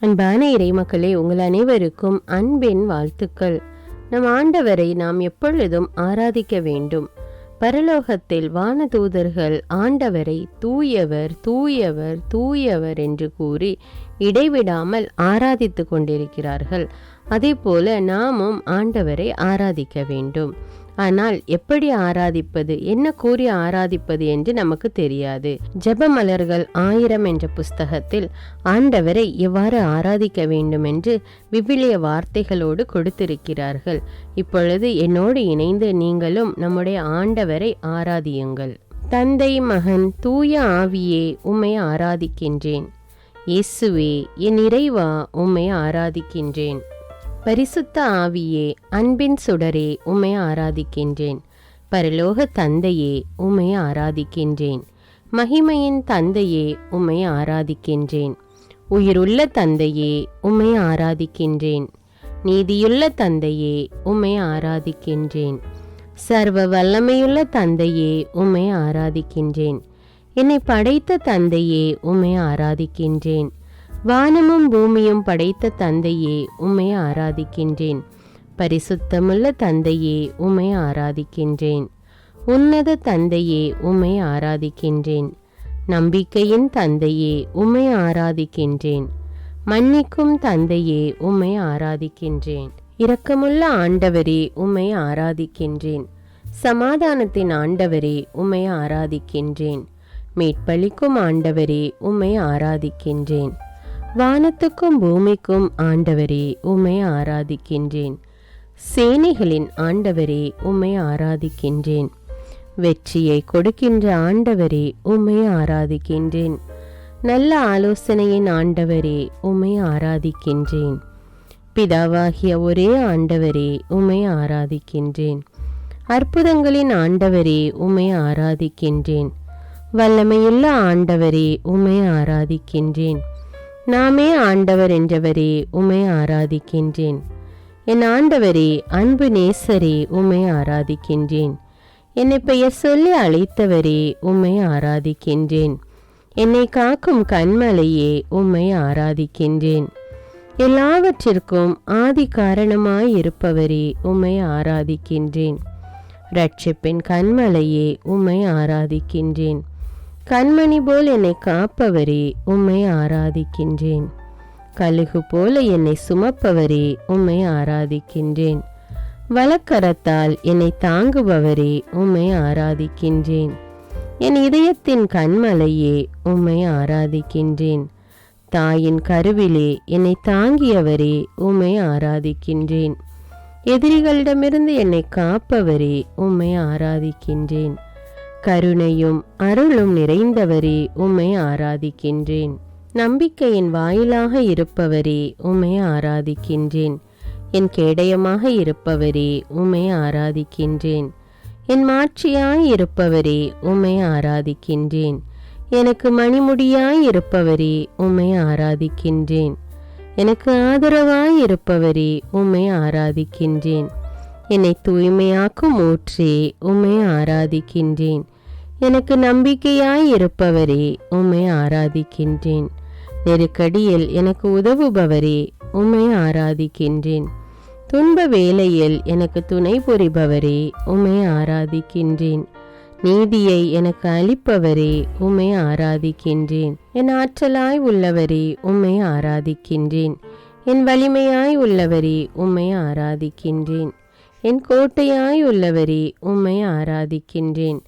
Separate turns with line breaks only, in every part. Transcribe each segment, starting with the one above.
அன்பான இறைமக்களே, உங்கள் அனைவருக்கும் அன்பின் வாழ்த்துக்கள். நம் ஆண்டவரை நாம் எப்பொழுதும் ஆராதிக்க வேண்டும். பரலோகத்தில் வானதூதர்கள் ஆண்டவரை தூயவர் தூயவர் தூயவர் என்று கூறி இடைவிடாமல் ஆராதித்து கொண்டிருக்கிறார்கள். அதே போல நாமும் ஆண்டவரை ஆராதிக்க வேண்டும். ஆனால் எப்படி ஆராதிப்பது, என்ன கூறி ஆராதிப்பது என்று நமக்கு தெரியாது. ஜெபமலர்கள் 1000 என்ற புஸ்தகத்தில் ஆண்டவரை எவ்வாறு ஆராதிக்க வேண்டும் என்று விவிலிய வார்த்தைகளோடு கொடுத்திருக்கிறார்கள். இப்பொழுது என்னோடு இணைந்து நீங்களும் நம்முடைய ஆண்டவரை ஆராதியுங்கள். தந்தை, மகன், தூய ஆவியே, உம்மை ஆராதிக்கின்றேன். இயேசுவே, என் இறைவா, உம்மை ஆராதிக்கின்றேன். பரிசுத்த ஆவியே, அன்பின் சுடரே, உம்மை ஆராதிக்கின்றேன். பரலோக தந்தையே, உம்மை ஆராதிக்கின்றேன். மகிமையின் தந்தையே, உம்மை ஆராதிக்கின்றேன். உயிருள்ள தந்தையே, உம்மை ஆராதிக்கின்றேன். நீதியுள்ள தந்தையே, உம்மை ஆராதிக்கின்றேன். சர்வ வல்லமையுள்ள தந்தையே, உம்மை ஆராதிக்கின்றேன். என்னை படைத்த தந்தையே, உம்மை ஆராதிக்கின்றேன். வானமும் பூமியும் படைத்த தந்தையே, உம்மை ஆராதிக்கின்றேன். பரிசுத்தமுள்ள தந்தையே, உம்மை ஆராதிக்கின்றேன். உன்னத தந்தையே, உம்மை ஆராதிக்கின்றேன். நம்பிக்கையின் தந்தையே, உம்மை ஆராதிக்கின்றேன். மன்னிக்கும் தந்தையே, உம்மை ஆராதிக்கின்றேன். இரக்கமுள்ள ஆண்டவரே, உம்மை ஆராதிக்கின்றேன். சமாதானத்தின் ஆண்டவரே, உம்மை ஆராதிக்கின்றேன். மீட்பளிக்கும் ஆண்டவரே, உம்மை ஆராதிக்கின்றேன். வானத்துக்கும் பூமிக்கும் ஆண்டவரே, உம்மை ஆராதிக்கின்றேன். சேனைகளின் ஆண்டவரே, உம்மை ஆராதிக்கின்றேன். வெற்றியை கொடுக்கின்ற ஆண்டவரே, உம்மை ஆராதிக்கின்றேன். நல்ல ஆலோசனையின் ஆண்டவரே, உம்மை ஆராதிக்கின்றேன். பிதாவாகிய ஒரே ஆண்டவரே, உம்மை ஆராதிக்கின்றேன். அற்புதங்களின் ஆண்டவரே, உம்மை ஆராதிக்கின்றேன். வல்லமையுள்ள ஆண்டவரே, உம்மை ஆராதிக்கின்றேன். நாமே ஆண்டவர் என்றவரே, உம்மை ஆராதிக்கின்றேன். என் ஆண்டவரே, அன்பு நேசரே, உம்மை ஆராதிக்கின்றேன். என்னை பெயர் சொல்லி அழைத்தவரே, உம்மை ஆராதிக்கின்றேன். என்னை காக்கும் கண்மலையே, உம்மை ஆராதிக்கின்றேன். எல்லாவற்றிற்கும் ஆதி காரணமாயிருப்பவரே, உம்மை ஆராதிக்கின்றேன். இரட்சிப்பின் கண்மலையே, உம்மை ஆராதிக்கின்றேன். கண்மணி போல் என்னை காப்பவரே, உம்மை ஆராதிக்கின்றேன். கழுகு போல என்னை சுமப்பவரே, உம்மை ஆராதிக்கின்றேன். வலக்கரத்தால் என்னை தாங்குபவரே, உம்மை ஆராதிக்கின்றேன். என் இதயத்தின் கண்மலையே, உம்மை ஆராதிக்கின்றேன். தாயின் கருவிலே என்னை தாங்கியவரே, உம்மை ஆராதிக்கின்றேன். எதிரிகளிடமிருந்து என்னை காப்பவரே, உம்மை ஆராதிக்கின்றேன். கருணையும் அருளும் நிறைந்தவரே, உம்மை ஆராதிக்கின்றேன். நம்பிக்கையின் வாயிலாக இருப்பவரே, உம்மை ஆராதிக்கின்றேன். என் கேடயமாக இருப்பவரே, உம்மை ஆராதிக்கின்றேன். என் மாட்சியாய் இருப்பவரே, உம்மை ஆராதிக்கின்றேன். எனக்கு மணிமுடியாய் இருப்பவரே, உம்மை ஆராதிக்கின்றேன். எனக்கு ஆதரவாய் இருப்பவரே, உம்மை ஆராதிக்கின்றேன். என்னை தூய்மையாக்கும் ஊற்றே, உம்மை ஆராதிக்கின்றேன். எனக்கு நம்பிக்கையாய் இருப்பவரே, உம்மை ஆராதிக்கின்றேன். நெருக்கடியில் எனக்கு உதவுபவரே, உம்மை ஆராதிக்கின்றேன். துன்ப வேளையில் எனக்கு துணை புரிபவரே, உம்மை ஆராதிக்கின்றேன். நீதியை எனக்கு அளிப்பவரே, உம்மை ஆராதிக்கின்றேன். என் ஆற்றலாய் உள்ளவரே, உம்மை ஆராதிக்கின்றேன். என் வலிமையாய் உள்ளவரே, உம்மை ஆராதிக்கின்றேன். என் கோட்டையாய் உள்ளவரே, உம்மை ஆராதிக்கின்றேன்.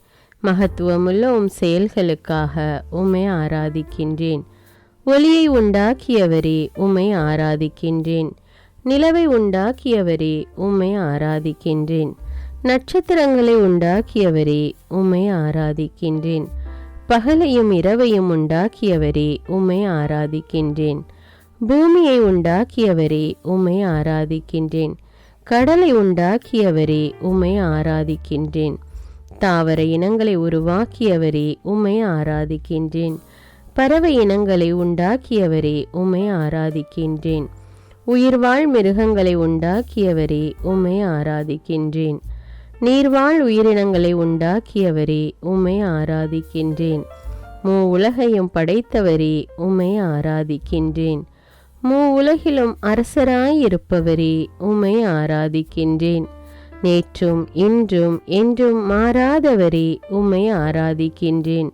மகத்துவமுள்ள உம் செயல்களுக்காக உம்மை ஆராதிக்கின்றேன். ஒளியை உண்டாக்கியவரே, உம்மை ஆராதிக்கின்றேன். நிலவை உண்டாக்கியவரே, உம்மை ஆராதிக்கின்றேன். நட்சத்திரங்களை உண்டாக்கியவரே, உம்மை ஆராதிக்கின்றேன். பகலையும் இரவையும் உண்டாக்கியவரே, உம்மை ஆராதிக்கின்றேன். பூமியை உண்டாக்கியவரே, உம்மை ஆராதிக்கின்றேன். கடலை உண்டாக்கியவரே, உம்மை ஆராதிக்கின்றேன். தாவர இனங்களை உருவாக்கியவரே, உம்மை ஆராதிக்கின்றேன். பறவை இனங்களை உண்டாக்கியவரே, உம்மை ஆராதிக்கின்றேன். உயிர்வாழ் மிருகங்களை உண்டாக்கியவரே, உம்மை ஆராதிக்கின்றேன். நீர்வாழ் உயிரினங்களை உண்டாக்கியவரே, உம்மை ஆராதிக்கின்றேன். உலகையும் படைத்தவரே, உம்மை ஆராதிக்கின்றேன். உலகிலும் அரசராயிருப்பவரே, உம்மை ஆராதிக்கின்றேன். நேற்றும் இன்றும் என்றும் மாறாதவரே, உம்மை ஆராதிக்கின்றேன்.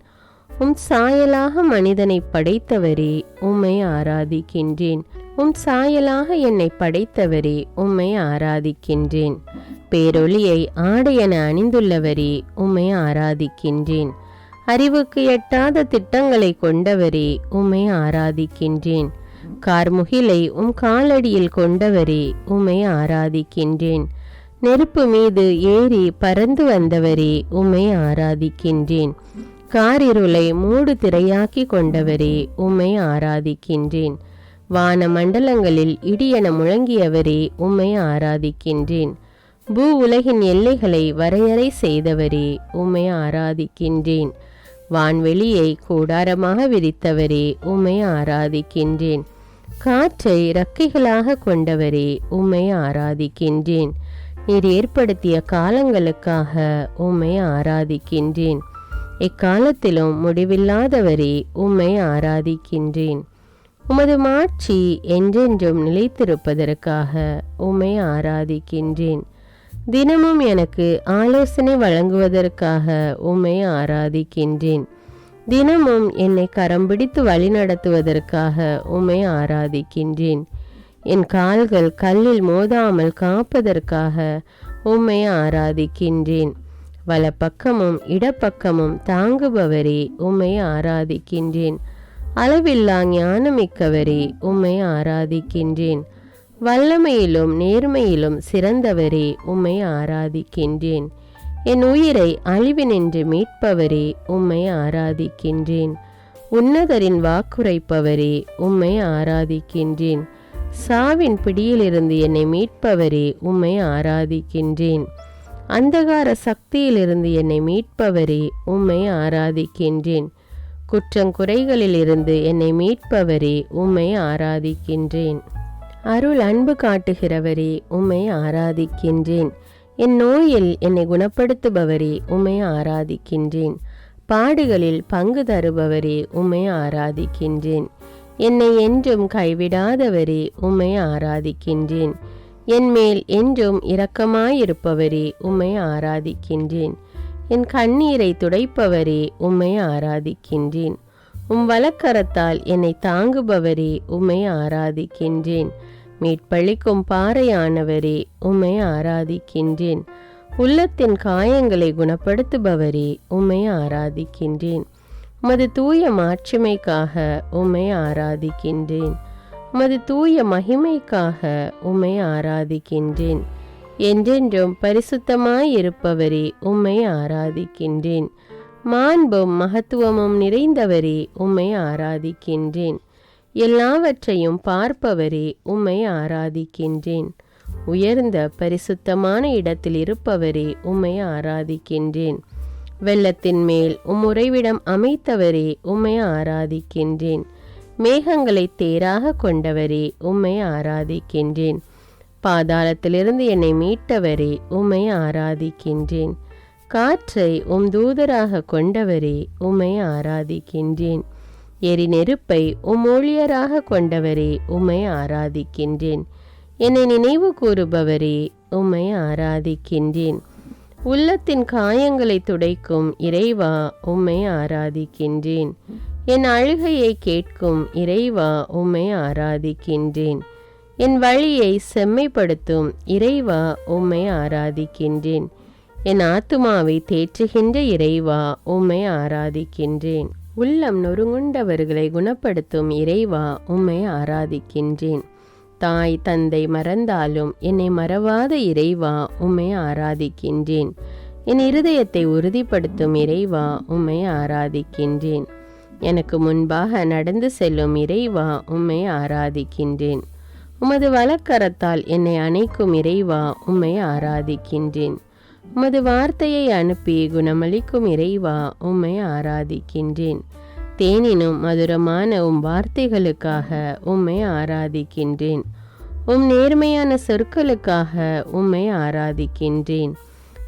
சாயலாக மனிதனை படைத்தவரே, உம்மை ஆராதிக்கின்றேன். சாயலாக என்னை படைத்தவரே, உம்மை ஆராதிக்கின்றேன். பேரொளியை ஆடையென அணிந்துள்ளவரே, உம்மை ஆராதிக்கின்றேன். அறிவுக்கு எட்டாத திட்டங்களை கொண்டவரே, உம்மை ஆராதிக்கின்றேன். கார்முகிலை காலடியில் கொண்டவரே, உம்மை ஆராதிக்கின்றேன். நெருப்பு மீது ஏறி பறந்து வந்தவரே, உம்மை ஆராதிக்கின்றேன். காரிருளை மூடு திரையாக்கி கொண்டவரே, உம்மை ஆராதிக்கின்றேன். வான மண்டலங்களில் இடியென முழங்கியவரே, உம்மை ஆராதிக்கின்றேன். உலகின் எல்லைகளை வரையறை செய்தவரே, உம்மை ஆராதிக்கின்றேன். வான்வெளியை கூடாரமாக விரித்தவரே, உம்மை ஆராதிக்கின்றேன். காற்றை இறக்கைகளாக கொண்டவரே, உம்மை ஆராதிக்கின்றேன். நீர் ஏற்படுத்திய காலங்களுக்காக உம்மை ஆராதிக்கின்றேன். எக்காலத்திலும் முடிவில்லாதவரே, உம்மை ஆராதிக்கின்றேன். உமது மாட்சி என்றென்றும் நிலைத்திருப்பதற்காக உம்மை ஆராதிக்கின்றேன். தினமும் எனக்கு ஆலோசனை வழங்குவதற்காக உம்மை ஆராதிக்கின்றேன். தினமும் என்னை கரம் பிடித்து வழிநடத்துவதற்காக உம்மை ஆராதிக்கின்றேன். என் கால்கள் கல்லில் மோதாமல் காப்பதற்காக உம்மை ஆராதிக்கின்றேன். வலப்பக்கமும் இடப்பக்கமும் தாங்குபவரே, உம்மை ஆராதிக்கின்றேன். அளவில்லா ஞானமிக்கவரே, உம்மை ஆராதிக்கின்றேன். வல்லமையிலும் நேர்மையிலும் சிறந்தவரே, உம்மை ஆராதிக்கின்றேன். என் உயிரை அழிவினின்று மீட்பவரே, உம்மை ஆராதிக்கின்றேன். உன்னதரின் வாக்குரைப்பவரே, உம்மை ஆராதிக்கின்றேன். சாவின் பிடியிலிருந்து என்னை மீட்பவரே, உம்மை ஆராதிக்கின்றேன். அந்தகார சக்தியிலிருந்து என்னை மீட்பவரே, உம்மை ஆராதிக்கின்றேன். குற்றங்குறைகளிலிருந்து என்னை மீட்பவரே, உம்மை ஆராதிக்கின்றேன். அருள் அன்பு காட்டுகிறவரே, உம்மை ஆராதிக்கின்றேன். என் நோயில் என்னை குணப்படுத்துபவரே, உம்மை ஆராதிக்கின்றேன். பாடுகளில் பங்கு தருபவரே, உம்மை ஆராதிக்கின்றேன். என்னை என்றும் கைவிடாதவரே, உம்மை ஆராதிக்கின்றேன். என் மேல் என்றும் இரக்கமாயிருப்பவரே, உம்மை ஆராதிக்கின்றேன். என் கண்ணீரை துடைப்பவரே, உம்மை ஆராதிக்கின்றேன். வலக்கரத்தால் என்னை தாங்குபவரே, உம்மை ஆராதிக்கின்றேன். மீட்பளிக்கும் பாறையானவரே, உம்மை ஆராதிக்கின்றேன். உள்ளத்தின் காயங்களை குணப்படுத்துபவரே, உம்மை ஆராதிக்கின்றேன். உமது தூய மாட்சிமைக்காக உம்மை ஆராதிக்கின்றேன். உமது தூய மகிமைக்காக உம்மை ஆராதிக்கின்றேன். என்றென்றும் பரிசுத்தமாயிருப்பவரே, உம்மை ஆராதிக்கின்றேன். மாண்பும் மகத்துவமும் நிறைந்தவரே, உம்மை ஆராதிக்கின்றேன். எல்லாவற்றையும் பார்ப்பவரே, உம்மை ஆராதிக்கின்றேன். உயர்ந்த பரிசுத்தமான இடத்தில் இருப்பவரே, உம்மை ஆராதிக்கின்றேன். வெள்ளத்தின் மேல் உறைவிடம் அமைத்தவரே, உம்மை ஆராதிக்கின்றேன். மேகங்களை தேராக கொண்டவரே, உம்மை ஆராதிக்கின்றேன். பாதாளத்திலிருந்து என்னை மீட்டவரே, உம்மை ஆராதிக்கின்றேன். காற்றை தூதராக கொண்டவரே, உம்மை ஆராதிக்கின்றேன். எரி நெருப்பை ஊழியராக கொண்டவரே, உம்மை ஆராதிக்கின்றேன். என்னை நினைவு கூறுபவரே, உம்மை ஆராதிக்கின்றேன். உள்ளத்தின் காயங்களை துடைக்கும் இறைவா, உம்மை ஆராதிக்கின்றேன். என் அழுகையை கேட்கும் இறைவா, உம்மை ஆராதிக்கின்றேன். என் வழியை செம்மைப்படுத்தும் இறைவா, உம்மை ஆராதிக்கின்றேன். என் ஆத்துமாவை தேற்றுகின்ற இறைவா, உம்மை ஆராதிக்கின்றேன். உள்ளம் நொறுங்குண்டவர்களை குணப்படுத்தும் இறைவா, உம்மை ஆராதிக்கின்றேன். தாய் தந்தை மறந்தாலும் என்னை மறவாத இறைவா, உம்மை ஆராதிக்கின்றேன். என் இருதயத்தை உறுதிப்படுத்தும் இறைவா, உம்மை ஆராதிக்கின்றேன். எனக்கு முன்பாக நடந்து செல்லும் இறைவா, உம்மை ஆராதிக்கின்றேன். உமது வலக்கரத்தால் என்னை அணைக்கும் இறைவா, உம்மை ஆராதிக்கின்றேன். உமது வார்த்தையை அனுப்பி குணமளிக்கும் இறைவா, உம்மை ஆராதிக்கின்றேன். தேனினும் மதுரமான வார்த்தைகளுக்காக உம்மை ஆராதிக்கின்றேன். நேர்மையான சொற்களுக்காக உம்மை ஆராதிக்கின்றேன்.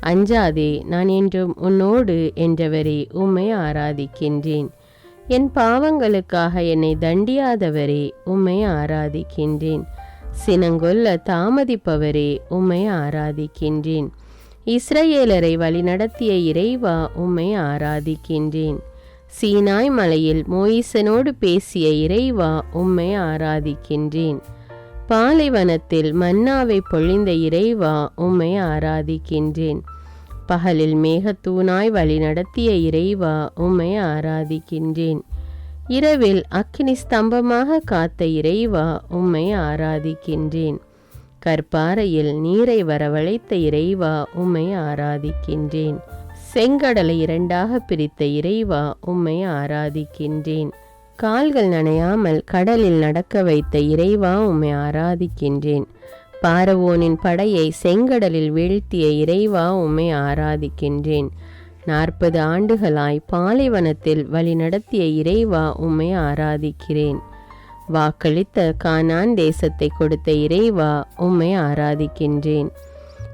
அஞ்சாதே, நான் என்றும் உன்னோடு என்றவரே, உம்மை ஆராதிக்கின்றேன். என் பாவங்களுக்காக என்னை தண்டியாதவரே, உம்மை ஆராதிக்கின்றேன். சினங்கொல்ல தாமதிப்பவரே, உம்மை ஆராதிக்கின்றேன். இஸ்ரவேலரை வழிநடத்திய இறைவா, உம்மை ஆராதிக்கின்றேன். சீனாய் மலையில் மோயிசனோடு பேசிய இறைவா, உம்மை ஆராதிக்கின்றேன். பாலைவனத்தில் மன்னாவை பொழிந்த இறைவா, உம்மை ஆராதிக்கின்றேன். பகலில் மேகத்தூணாய் வழி நடத்திய இறைவா, உம்மை ஆராதிக்கின்றேன். இரவில் அக்கினி ஸ்தம்பமாக காத்த இறைவா, உம்மை ஆராதிக்கின்றேன். கற்பாறையில் நீரை வரவழைத்த இறைவா, உம்மை ஆராதிக்கின்றேன். செங்கடலை இரண்டாக பிரித்த இறைவா, உம்மை ஆராதிக்கின்றேன். கால்கள் நனையாமல் கடலில் நடக்க வைத்த இறைவா, உம்மை ஆராதிக்கின்றேன். பார்வோனின் படையை செங்கடலில் வீழ்த்திய இறைவா, உம்மை ஆராதிக்கின்றேன். 40 ஆண்டுகளாய் பாலைவனத்தில் வழி நடத்திய இறைவா, உம்மை ஆராதிக்கிறேன். வாக்களித்த கானான் தேசத்தை கொடுத்த இறைவா, உம்மை ஆராதிக்கின்றேன்.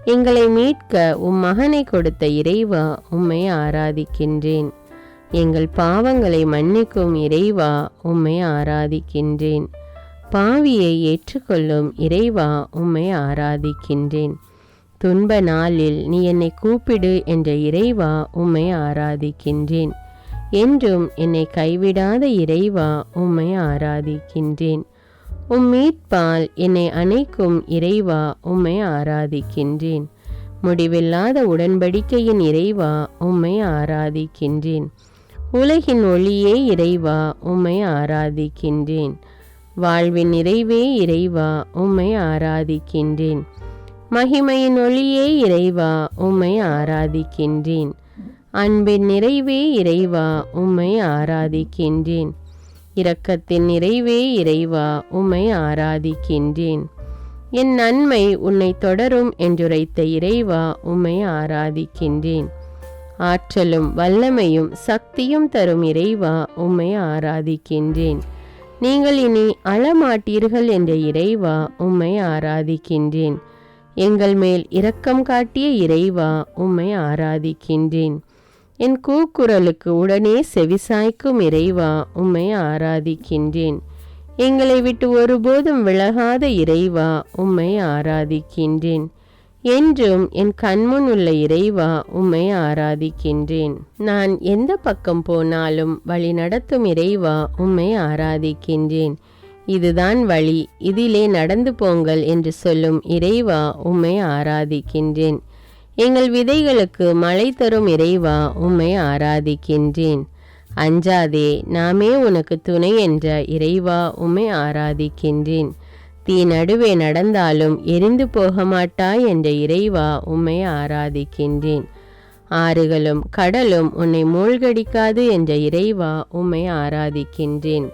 எங்களை மீட்க உம் மகனை கொடுத்த இறைவா, உம்மை ஆராதிக்கின்றேன். எங்கள் பாவங்களை மன்னிக்கும் இறைவா, உம்மை ஆராதிக்கின்றேன். பாவியை ஏற்றுக்கொள்ளும் இறைவா, உம்மை ஆராதிக்கின்றேன். துன்ப நாளில் நீ என்னை கூப்பிடு என்ற இறைவா, உம்மை ஆராதிக்கின்றேன். என்றும் என்னை கைவிடாத இறைவா, உம்மை ஆராதிக்கின்றேன். உம் மீட்பால் என்னை அணைக்கும் இறைவா, உம்மை ஆராதிக்கின்றேன். முடிவில்லாத உடன்படிக்கையின் இறைவா, உம்மை ஆராதிக்கின்றேன். உலகின் ஒளியே இறைவா, உம்மை ஆராதிக்கின்றேன். வாழ்வின் நிறைவே இறைவா, உம்மை ஆராதிக்கின்றேன். மகிமையின் ஒளியே இறைவா, உம்மை ஆராதிக்கின்றேன். அன்பின் நிறைவே இறைவா, உம்மை ஆராதிக்கின்றேன். இரக்கத்தின் நிறைவே இறைவா, உம்மை ஆராதிக்கின்றேன். என் நன்மை உன்னை தொடரும் என்றுரைத்த இறைவா, உம்மை ஆராதிக்கின்றேன். ஆற்றலும் வல்லமையும் சக்தியும் தரும் இறைவா, உம்மை ஆராதிக்கின்றேன். நீங்கள் இனி அழமாட்டீர்கள் என்ற இறைவா, உம்மை ஆராதிக்கின்றேன். எங்கள் மேல் இரக்கம் காட்டிய இறைவா, உம்மை ஆராதிக்கின்றேன். என் கூக்குரலுக்கு உடனே செவிசாய்க்கும் இறைவா, உம்மை ஆராதிக்கின்றேன். எங்களை விட்டு ஒருபோதும் விலகாத இறைவா, உம்மை ஆராதிக்கின்றேன். என்றும் என் கண்முன் உள்ள இறைவா, உம்மை ஆராதிக்கின்றேன். நான் எந்த பக்கம் போனாலும் வழி நடத்தும் இறைவா, உம்மை ஆராதிக்கின்றேன். இதுதான் வழி, இதிலே நடந்து போங்கள் என்று சொல்லும் இறைவா, உம்மை ஆராதிக்கின்றேன். எங்கள் விதைகளுக்கு மழை தரும் இறைவா, உம்மை ஆராதிக்கின்றேன். அஞ்சாதே, நாமே உனக்கு துணை என்ற இறைவா, உம்மை ஆராதிக்கின்றேன். தீ நடுவே நடந்தாலும் எரிந்து போக மாட்டாய் என்ற இறைவா, உம்மை ஆராதிக்கின்றேன். ஆறுகளும் கடலும் உன்னை மூழ்கடிக்காது என்ற இறைவா, உம்மை ஆராதிக்கின்றேன்.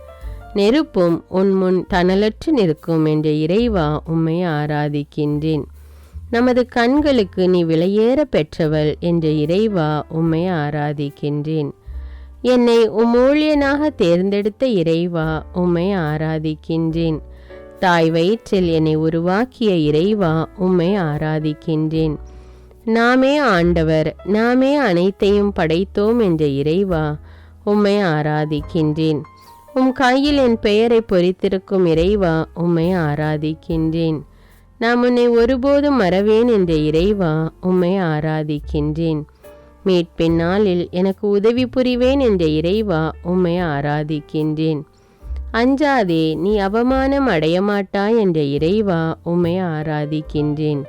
நெருப்பும் உன் முன் தணலற்று நிற்கும் என்ற இறைவா, உம்மை ஆராதிக்கின்றேன். நமது கண்களுக்கு நீ விலையேற பெற்றவள் என்ற இறைவா, உம்மை ஆராதிக்கின்றேன். என்னை ஊழியனாக தேர்ந்தெடுத்த இறைவா, உம்மை ஆராதிக்கின்றேன். தாய் வயிற்றில் என்னை உருவாக்கிய இறைவா, உம்மை ஆராதிக்கின்றேன். நாமே ஆண்டவர், நாமே அனைத்தையும் படைத்தோம் என்ற இறைவா, உம்மை ஆராதிக்கின்றேன். உம் கையில் என் பெயரை பொறித்திருக்கும் இறைவா, உம்மை ஆராதிக்கின்றேன். நான் உன்னை ஒருபோதும் மறவேன் என்ற இறைவா, உம்மை ஆராதிக்கின்றேன். மீட்பின் நாளில் எனக்கு உதவி புரிவேன் என்ற இறைவா, உம்மை ஆராதிக்கின்றேன். அஞ்சாதே, நீ அவமானம் அடையமாட்டாய் என்ற இறைவா, உம்மை ஆராதிக்கின்றேன்.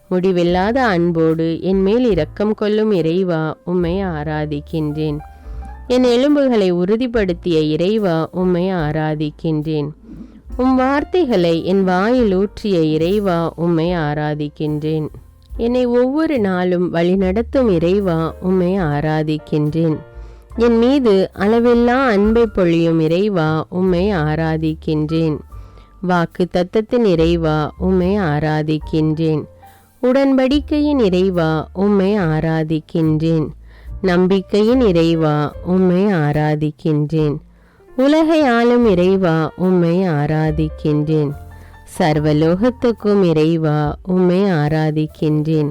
முடிவில்லாத அன்போடு என் மேல் இரக்கம் கொள்ளும் இறைவா, உம்மை ஆராதிக்கின்றேன். என் எலும்புகளை உறுதிப்படுத்திய இறைவா, உம்மை ஆராதிக்கின்றேன். உம் வார்த்தைகளை என் வாயில் ஊற்றிய இறைவா, உம்மை ஆராதிக்கின்றேன். என்னை ஒவ்வொரு நாளும் வழிநடத்தும் இறைவா, உம்மை ஆராதிக்கின்றேன். என் மீது அளவில்லா அன்பை பொழியும் இறைவா, உம்மை ஆராதிக்கின்றேன். வாக்கு தத்தத்தின் இறைவா, உம்மை ஆராதிக்கின்றேன். உடன்படிக்கையின் இறைவா, உம்மை ஆராதிக்கின்றேன். நம்பிக்கையின் இறைவா, உம்மை ஆராதிக்கின்றேன். உலகை ஆளும் இறைவா, உம்மை ஆராதிக்கின்றேன். சர்வலோகத்துக்கும் இறைவா, உம்மை ஆராதிக்கின்றேன்.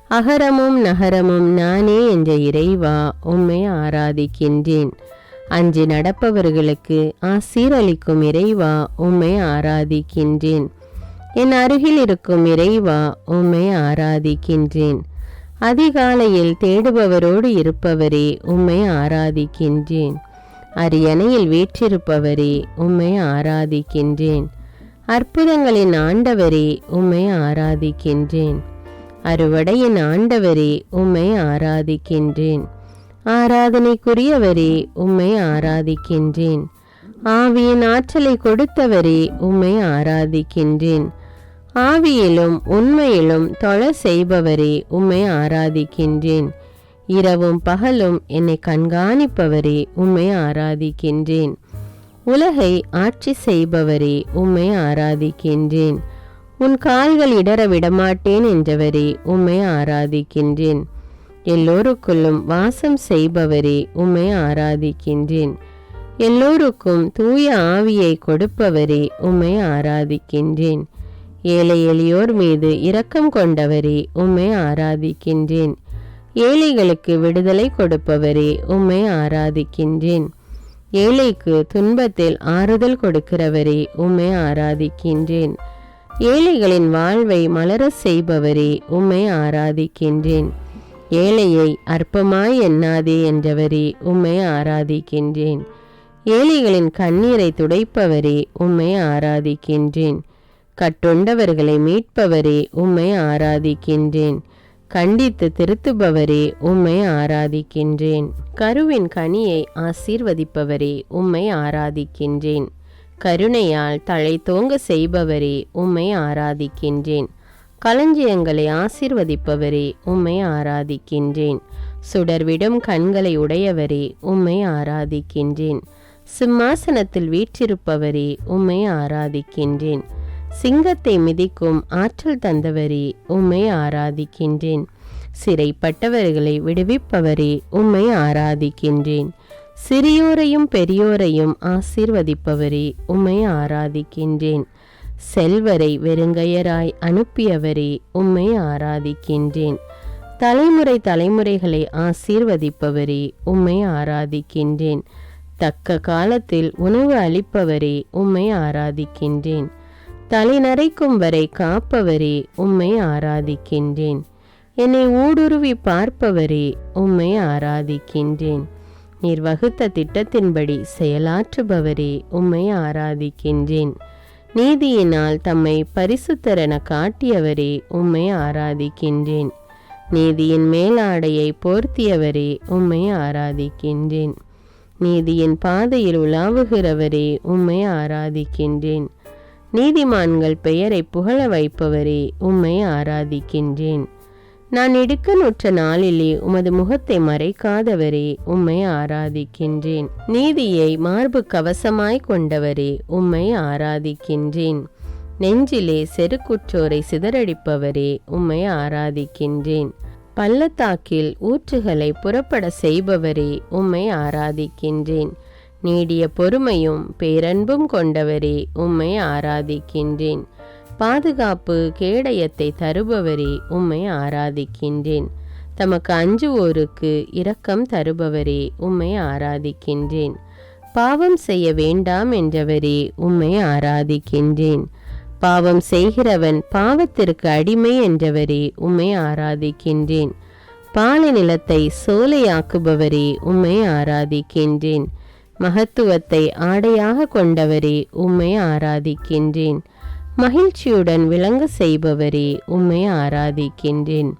அகரமும் நகரமும் நானே என்ற இறைவா, உம்மை ஆராதிக்கின்றேன். அஞ்சி நடப்பவர்களுக்கு ஆசீரளிக்கும் இறைவா உம்மை ஆராதிக்கின்றேன். என் அருகில் இருக்கும் இறைவா உம்மை ஆராதிக்கின்றேன். அதிகாலையில் தேடுபவரோடு இருப்பவரே உம்மை ஆராதிக்கின்றேன். அரியணையில் வீற்றிருப்பவரே உம்மை ஆராதிக்கின்றேன். அற்புதங்களின் ஆண்டவரே உம்மை ஆராதிக்கின்றேன். அறுவடையின் ஆண்டவரே உம்மை ஆராதிக்கின்றேன். ஆராதனைக்குரியவரே உம்மை ஆராதிக்கின்றேன். ஆவியின் ஆற்றலை கொடுத்தவரே உம்மை ஆராதிக்கின்றேன். ஆவியிலும் உண்மையிலும் தொழ செய்பவரே உம்மை ஆராதிக்கின்றேன். இரவும் பகலும் என்னை கண்காணிப்பவரே உம்மை ஆராதிக்கின்றேன். உலகை ஆட்சி செய்பவரே உம்மை ஆராதிக்கின்றேன். உன் கால்கள் இடற விடமாட்டேன் என்றவரே உம்மை ஆராதிக்கின்றேன். எல்லோருக்குள்ளும் வாசம் செய்பவரே உம்மை ஆராதிக்கின்றேன். எல்லோருக்கும் தூய ஆவியை கொடுப்பவரே உம்மை ஆராதிக்கின்றேன். ஏழை எளியோர் மீது இரக்கம் கொண்டவரே உம்மை ஆராதிக்கின்றேன். ஏழைகளுக்கு விடுதலை கொடுப்பவரே உம்மை ஆராதிக்கின்றேன். ஏழைக்கு துன்பத்தில் ஆறுதல் கொடுக்கிறவரே உம்மை ஆராதிக்கின்றேன். ஏழைகளின் வாழ்வை மலர செய்பவரே உம்மை ஆராதிக்கின்றேன். ஏழையை அற்பமாய் எண்ணாதே என்றவரே உம்மை ஆராதிக்கின்றேன். ஏழைகளின் கண்ணீரை துடைப்பவரே உம்மை ஆராதிக்கின்றேன். கட்டுண்டவர்களை மீட்பவரே உம்மை ஆராதிக்கின்றேன். கண்டித்து திருத்துபவரே உம்மை ஆராதிக்கின்றேன். கருவின் கனியை ஆசீர்வதிப்பவரே உம்மை ஆராதிக்கின்றேன். கருணையால் தலை தோங்க செய்பவரே உம்மை ஆராதிக்கின்றேன். களஞ்சியங்களை ஆசீர்வதிப்பவரே உம்மை ஆராதிக்கின்றேன். சுடர்விடும் கண்களை உடையவரே உம்மை ஆராதிக்கின்றேன். சிம்மாசனத்தில் வீற்றிருப்பவரே உம்மை ஆராதிக்கின்றேன். சிங்கத்தை மிதிக்கும் ஆற்றல் தந்தவரே உம்மை ஆராதிக்கின்றேன். சிறைப்பட்டவர்களை விடுவிப்பவரே உம்மை ஆராதிக்கின்றேன். சிறியோரையும் பெரியோரையும் ஆசீர்வதிப்பவரே உம்மை ஆராதிக்கின்றேன். செல்வரை வெறுங்கையராய் அனுப்பியவரே உம்மை ஆராதிக்கின்றேன். தலைமுறை தலைமுறைகளை ஆசீர்வதிப்பவரே உம்மை ஆராதிக்கின்றேன். தக்க காலத்தில் உணவு அளிப்பவரே உம்மை ஆராதிக்கின்றேன். தலை நரைக்கும் வரை காப்பவரே உம்மை ஆராதிக்கின்றேன். என்னை ஊடுருவி பார்ப்பவரே உம்மை ஆராதிக்கின்றேன். நீர் வகுத்த திட்டத்தின்படி செயலாற்றுபவரே உம்மை ஆராதிக்கின்றேன். நீதியினால் தம்மை பரிசுத்தரென காட்டியவரே உம்மை ஆராதிக்கின்றேன். நீதியின் மேலாடையை போர்த்தியவரே உம்மை ஆராதிக்கின்றேன். நீதியின் பாதையில் உலாவுகிறவரே உம்மை ஆராதிக்கின்றேன். நீதிமான்கள் பெயரை புகழ வைப்பவரே உம்மை ஆராதிக்கின்றேன். நான் இடுக்கணுற்ற நாளிலே உமது முகத்தை மறைக்காதவரே உம்மை ஆராதிக்கின்றேன். நீதியை மார்பு கவசமாய் கொண்டவரே உம்மை ஆராதிக்கின்றேன். நெஞ்சிலே செருக்குற்றோரை சிதறடிப்பவரே உம்மை ஆராதிக்கின்றேன். பள்ளத்தாக்கில் ஊற்றுகளை புறப்பட செய்பவரே உம்மை ஆராதிக்கின்றேன். நீடிய பொறுமையும் பேரன்பும் கொண்டவரே உம்மை ஆராதிக்கின்றேன். பாதுகாப்பு கேடயத்தை தருபவரே உம்மை ஆராதிக்கின்றேன். தமக்கு அஞ்சுவோருக்கு இரக்கம் தருபவரே உம்மை ஆராதிக்கின்றேன். பாவம் செய்ய வேண்டாம் என்றவரே உம்மை ஆராதிக்கின்றேன். பாவம் செய்கிறவன் பாவத்திற்கு அடிமை என்றவரே உம்மை ஆராதிக்கின்றேன். பாலை நிலத்தை சோலையாக்குபவரே உம்மை ஆராதிக்கின்றேன். மகத்துவத்தை ஆடையாக கொண்டவரே உம்மை ஆராதிக்கின்றேன். மகிழ்ச்சியுடன் விளங்க செய்பவரே உம்மை ஆராதிக்கின்றேன்.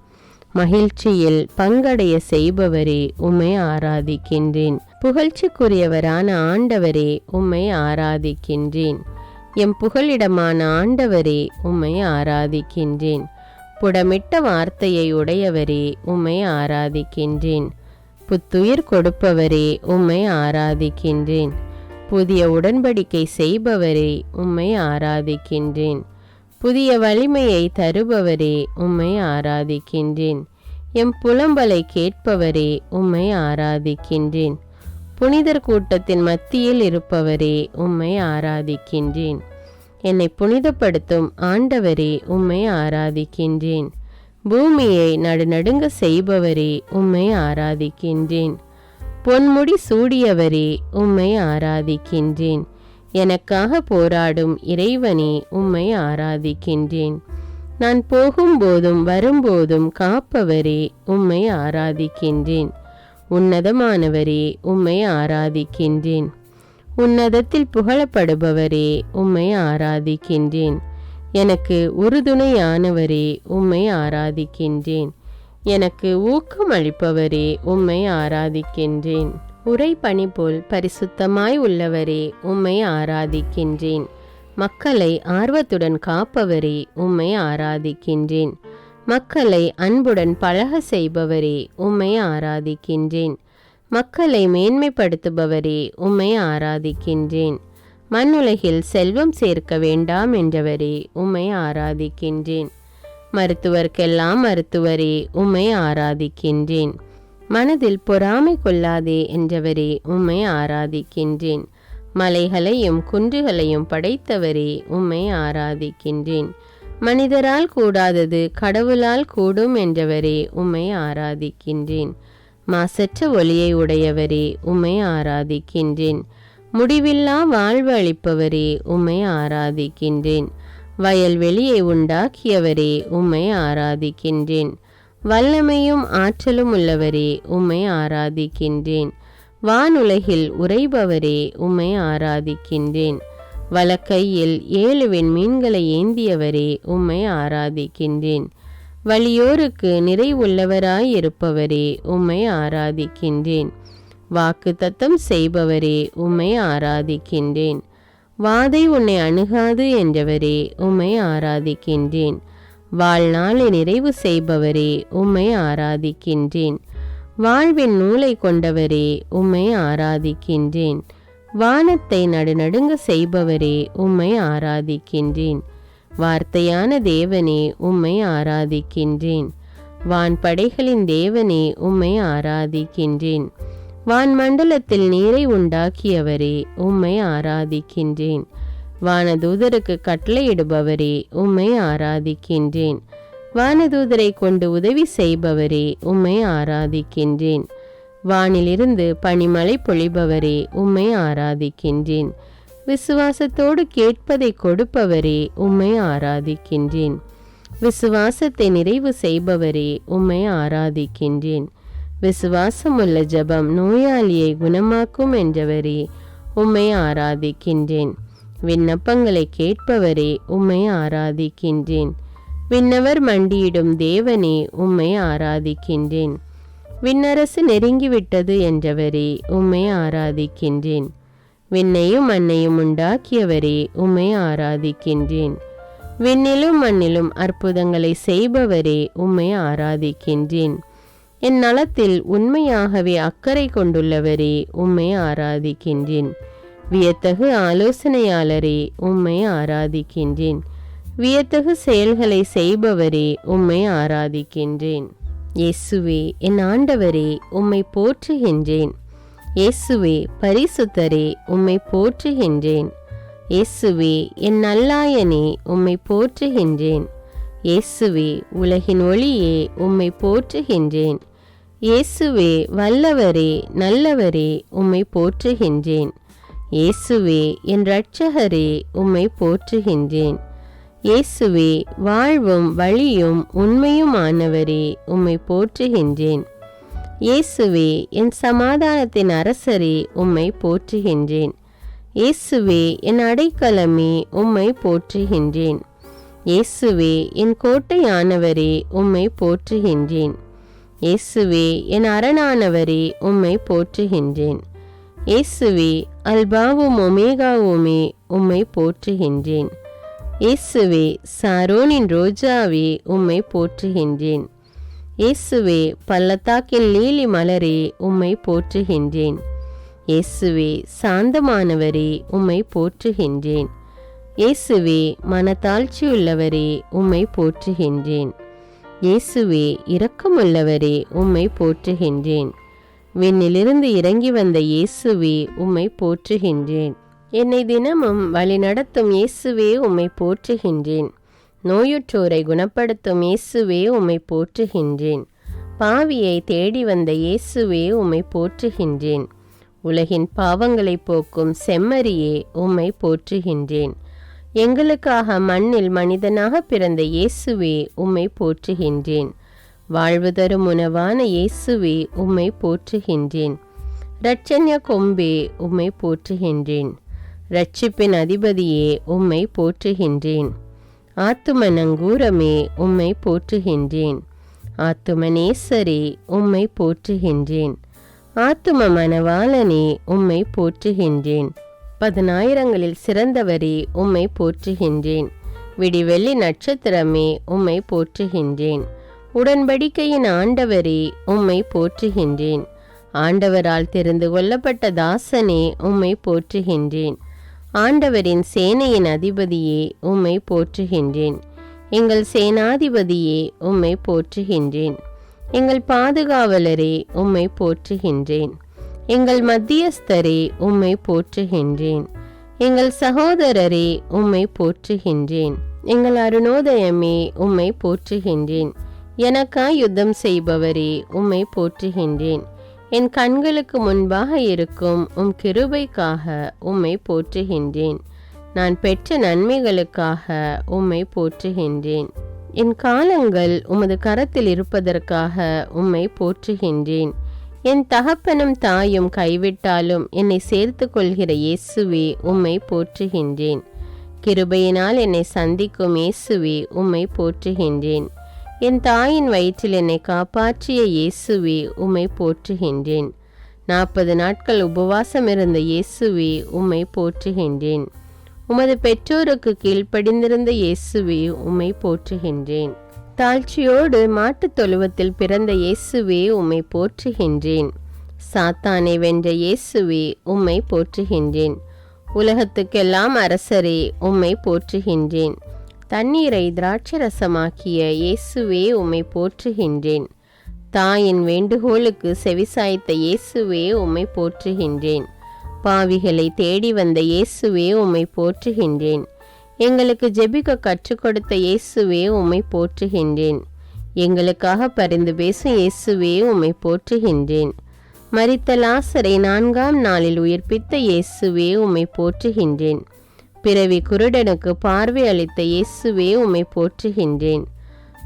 மகிழ்ச்சியில் பங்கடைய செய்பவரே உம்மை ஆராதிக்கின்றேன். புகழ்ச்சிக்குரியவரான ஆண்டவரே உம்மை ஆராதிக்கின்றேன். எம் புகலிடமான ஆண்டவரே உம்மை ஆராதிக்கின்றேன். புடமிட்ட வார்த்தையை உடையவரே உம்மை ஆராதிக்கின்றேன். புத்துயிர் கொடுப்பவரே உம்மை ஆராதிக்கின்றேன். புதிய உடன்படிக்கை செய்பவரே உம்மை ஆராதிக்கின்றேன். புதிய வலிமையை தருபவரே உம்மை ஆராதிக்கின்றேன். எம் புலம்பலை கேட்பவரே உம்மை ஆராதிக்கின்றேன். புனிதர் கூட்டத்தின் மத்தியில் இருப்பவரே உம்மை ஆராதிக்கின்றேன். என்னை புனிதப்படுத்தும் ஆண்டவரே உம்மை ஆராதிக்கின்றேன். பூமியை நடுநடுங்க செய்பவரே உம்மை ஆராதிக்கின்றேன். பொன்முடி சூடியவரே உம்மை ஆராதிக்கின்றேன். எனக்காக போராடும் இறைவனே உம்மை ஆராதிக்கின்றேன். நான் போகும்போதும் வரும்போதும் காப்பவரே உம்மை ஆராதிக்கின்றேன். உன்னதமானவரே உம்மை ஆராதிக்கின்றேன். உன்னதத்தில் புகழப்படுபவரே உம்மை ஆராதிக்கின்றேன். எனக்கு உறுதுணையானவரே உம்மை ஆராதிக்கின்றேன். எனக்கு ஊக்கமளிப்பவரே உம்மை ஆராதிக்கின்றேன். உரை பணி போல் பரிசுத்தமாய் உள்ளவரே உம்மை ஆராதிக்கின்றேன். மக்களை ஆர்வத்துடன் காப்பவரே உம்மை ஆராதிக்கின்றேன். மக்களை அன்புடன் பழக செய்பவரே உம்மை ஆராதிக்கின்றேன். மக்களை மேன்மைப்படுத்துபவரே உம்மை ஆராதிக்கின்றேன். மண்ணுலகில் செல்வம் சேர்க்க வேண்டாம் என்றவரே உம்மை ஆராதிக்கின்றேன். மருத்துவர்க்கெல்லாம் மருத்துவரே உம்மை ஆராதிக்கின்றேன். மனதில் பொறாமை கொள்ளாதே என்றவரே உம்மை ஆராதிக்கின்றேன். மலைகளையும் குன்றுகளையும் படைத்தவரே உம்மை ஆராதிக்கின்றேன். மனிதரால் கூடாதது கடவுளால் கூடும் என்றவரே உம்மை ஆராதிக்கின்றேன். மாசற்ற ஒளியை உடையவரே உம்மை ஆராதிக்கின்றேன். முடிவில்லா வாழ்வு அளிப்பவரே உம்மை ஆராதிக்கின்றேன். வயல்வெளியை உண்டாக்கியவரே உம்மை ஆராதிக்கின்றேன். வல்லமையும் ஆற்றலும் உள்ளவரே உம்மை ஆராதிக்கின்றேன். வானுலகில் உறைபவரே உம்மை ஆராதிக்கின்றேன். வலக்கையில் 7 விண்மீன்களை ஏந்தியவரே உம்மை ஆராதிக்கின்றேன். வலியோருக்கு நிறைவுள்ளவராயிருப்பவரே உம்மை ஆராதிக்கின்றேன். வாக்கு தத்தம் செய்பவரே உம்மை ஆராதிக்கின்றேன். வாதை உன்னை அணுகாது என்றவரே உம்மை ஆராதிக்கின்றேன். வாழ்நாளை நிறைவு செய்பவரே உம்மை ஆராதிக்கின்றேன். வாழ்வின் நூலை கொண்டவரே உம்மை ஆராதிக்கின்றேன். வானத்தை நடுநடுங்க செய்பவரே உம்மை ஆராதிக்கின்றேன். வார்த்தையான தேவனே உம்மை ஆராதிக்கின்றேன். வான்படைகளின் தேவனே உம்மை ஆராதிக்கின்றேன். வான்மண்டலத்தில் நீரை உண்டாக்கியவரே உம்மை ஆராதிக்கின்றேன். வானதூதருக்கு கட்டளையிடுபவரே உம்மை ஆராதிக்கின்றேன். வானதூதரை கொண்டு உதவி செய்பவரே உம்மை ஆராதிக்கின்றேன். வானிலிருந்து பனிமழை பொழிபவரே உம்மை ஆராதிக்கின்றேன். விசுவாசத்தோடு கேட்பதை கொடுப்பவரே உம்மை ஆராதிக்கின்றேன். விசுவாசத்தை நிறைவு செய்பவரே உம்மை ஆராதிக்கின்றேன். விசுவாசமுள்ள ஜெபம் நோயாளியை குணமாக்கும் என்றவரே உம்மை ஆராதிக்கின்றேன். விண்ணப்பங்களை கேட்பவரே உம்மை ஆராதிக்கின்றேன். விண்ணவர் மண்டியிடும் தேவனே உம்மை ஆராதிக்கின்றேன். விண்ணரசு நெருங்கிவிட்டது என்றவரே உம்மை ஆராதிக்கின்றேன். விண்ணையும் மண்ணையும் உண்டாக்கியவரே உம்மை ஆராதிக்கின்றேன். விண்ணிலும் மண்ணிலும் அற்புதங்களை செய்பவரே உம்மை ஆராதிக்கின்றேன். என் நலத்தில் உண்மையாகவே அக்கறை கொண்டுள்ளவரே உம்மை ஆராதிக்கின்றேன். வியத்தகு ஆலோசனையாளரே உம்மை ஆராதிக்கின்றேன். வியத்தகு செயல்களை செய்பவரே உம்மை ஆராதிக்கின்றேன். இயேசுவே என் ஆண்டவரே உம்மை போற்றுகின்றேன். இயேசுவே பரிசுத்தரே உம்மை போற்றுகின்றேன். இயேசுவே என் நல்லாயனே உம்மை போற்றுகின்றேன். இயேசுவே உலகின் ஒளியே உம்மை போற்றுகின்றேன். இயேசுவே வல்லவரே நல்லவரே உம்மை போற்றுகின்றேன். இயேசுவே என் இரட்சகரே உம்மை போற்றுகின்றேன். இயேசுவே வாழ்வும் வழியும் உண்மையுமானவரே உம்மை போற்றுகின்றேன். இயேசுவே என் சமாதானத்தின் அரசரே உம்மை போற்றுகின்றேன். இயேசுவே என் அடைக்கலமே உம்மை போற்றுகின்றேன். இயேசுவே என் கோட்டையானவரே உம்மை போற்றுகின்றேன். இயேசுவே என் அரணானவரே உம்மை போற்றுகின்றேன். இயேசுவே அல்பாவும் ஒமேகாவுமே உம்மை போற்றுகின்றேன். இயேசுவே சாரோனின் ரோஜாவே உம்மை போற்றுகின்றேன். இயேசுவே பள்ளத்தாக்கின் லீலி மலரே உம்மை போற்றுகின்றேன். இயேசுவே சாந்தமானவரே உம்மை போற்றுகின்றேன். இயேசுவே மனத்தாழ்ச்சியுள்ளவரே உம்மை போற்றுகின்றேன். இயேசுவே இரக்கமுள்ளவரே உம்மை போற்றுகின்றேன். விண்ணிலிருந்து இறங்கி வந்த இயேசுவே உம்மை போற்றுகின்றேன். என்னை தினமும் வழிநடத்தும் இயேசுவே உம்மை போற்றுகின்றேன். நோயுற்றோரை குணப்படுத்தும் இயேசுவே உம்மை போற்றுகின்றேன். பாவியை தேடி வந்த இயேசுவே உம்மை போற்றுகின்றேன். உலகின் பாவங்களை போக்கும் செம்மறியே உம்மை போற்றுகின்றேன். எங்களுக்காக மண்ணில் மனிதனாக பிறந்த இயேசுவே உம்மை போற்றுகின்றேன். வாழ்வு தரும் உணவான இயேசுவே உம்மை போற்றுகின்றேன். இரட்சண்ய கொம்பே உம்மை போற்றுகின்றேன். இரட்சிப்பின் அதிபதியே உம்மை போற்றுகின்றேன். ஆத்தும நங்கூரமே உம்மை போற்றுகின்றேன். ஆத்தும நேசரே உம்மை போற்றுகின்றேன். ஆத்தும மணவாளனே உம்மை போற்றுகின்றேன். 10,000ங்களில் சிறந்தவரே உம்மை போற்றுகின்றேன். விடிவெள்ளி நட்சத்திரமே உம்மை போற்றுகின்றேன். உடன்படிக்கையின் ஆண்டவரே உம்மை போற்றுகின்றேன். ஆண்டவரால் தெரிந்து கொள்ளப்பட்ட தாசனே உம்மை போற்றுகின்றேன். ஆண்டவரின் சேனையின் அதிபதியே உம்மை போற்றுகின்றேன். எங்கள் சேனாதிபதியே உம்மை போற்றுகின்றேன். எங்கள் பாதுகாவலரே உம்மை போற்றுகின்றேன். எங்கள் மத்தியஸ்தரே உம்மை போற்றுகின்றேன். எங்கள் சகோதரரே உம்மை போற்றுகின்றேன். எங்கள் அருணோதயமே உம்மை போற்றுகின்றேன். எனக்காய் யுத்தம் செய்பவரே உம்மை போற்றுகின்றேன். என் கண்களுக்கு முன்பாக இருக்கும் உம் கிருபைக்காக உம்மை போற்றுகின்றேன். நான் பெற்ற நன்மைகளுக்காக உம்மை போற்றுகின்றேன். என் காலங்கள் உமது கரத்தில் இருப்பதற்காக உம்மை போற்றுகின்றேன். என் தகப்பனும் தாயும் கைவிட்டாலும் என்னை சேர்த்து கொள்கிற இயேசுவே உம்மை போற்றுகின்றேன். கிருபையினால் என்னை சந்திக்கும் இயேசுவே உம்மை போற்றுகின்றேன். என் தாயின் வயிற்றில் என்னை காப்பாற்றிய இயேசுவே உம்மை போற்றுகின்றேன். 40 நாட்கள் உபவாசம் இருந்த இயேசுவே உம்மை போற்றுகின்றேன். உமது பெற்றோருக்கு கீழ்ப்படிந்திருந்த இயேசுவே உம்மை போற்றுகின்றேன். தாழ்ச்சியோடு மாட்டுத் தொழுவத்தில் பிறந்த இயேசுவே உம்மை போற்றுகின்றேன். சாத்தானை வென்ற இயேசுவே உம்மை போற்றுகின்றேன். உலகத்துக்கெல்லாம் அரசரே உம்மை போற்றுகின்றேன். தண்ணீரை திராட்சரசமாக்கிய இயேசுவே உம்மை போற்றுகின்றேன். தாயின் வேண்டுகோளுக்கு செவிசாய்த்த இயேசுவே உம்மை போற்றுகின்றேன். பாவிகளை தேடி வந்த இயேசுவே உம்மை போற்றுகின்றேன். எங்களுக்கு ஜெபிக்க கற்றுக் கொடுத்த இயேசுவே உம்மை போற்றுகின்றேன். எங்களுக்காக பரிந்து பேசும் இயேசுவே உம்மை போற்றுகின்றேன். மரித்த லாசரை 4ஆம் நாளில் உயிர்ப்பித்த இயேசுவே உம்மை போற்றுகின்றேன். பிறவி குருடனுக்கு பார்வை அளித்த இயேசுவே உம்மை போற்றுகின்றேன்.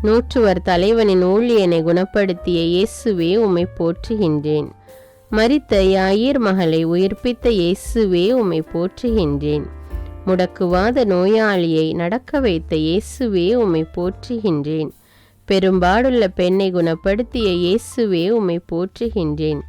100 தலைவனின் ஊழியனை குணப்படுத்திய இயேசுவே உம்மை போற்றுகின்றேன். மரித்த யாயிர் மகளை உயிர்ப்பித்த இயேசுவே உம்மை போற்றுகின்றேன். முடக்குவாத நோயாளியை நடக்க வைத்த இயேசுவே உம்மை போற்றுகின்றேன். பெரும்பாடுள்ள பெண்ணை குணப்படுத்திய இயேசுவே உம்மை போற்றுகின்றேன்.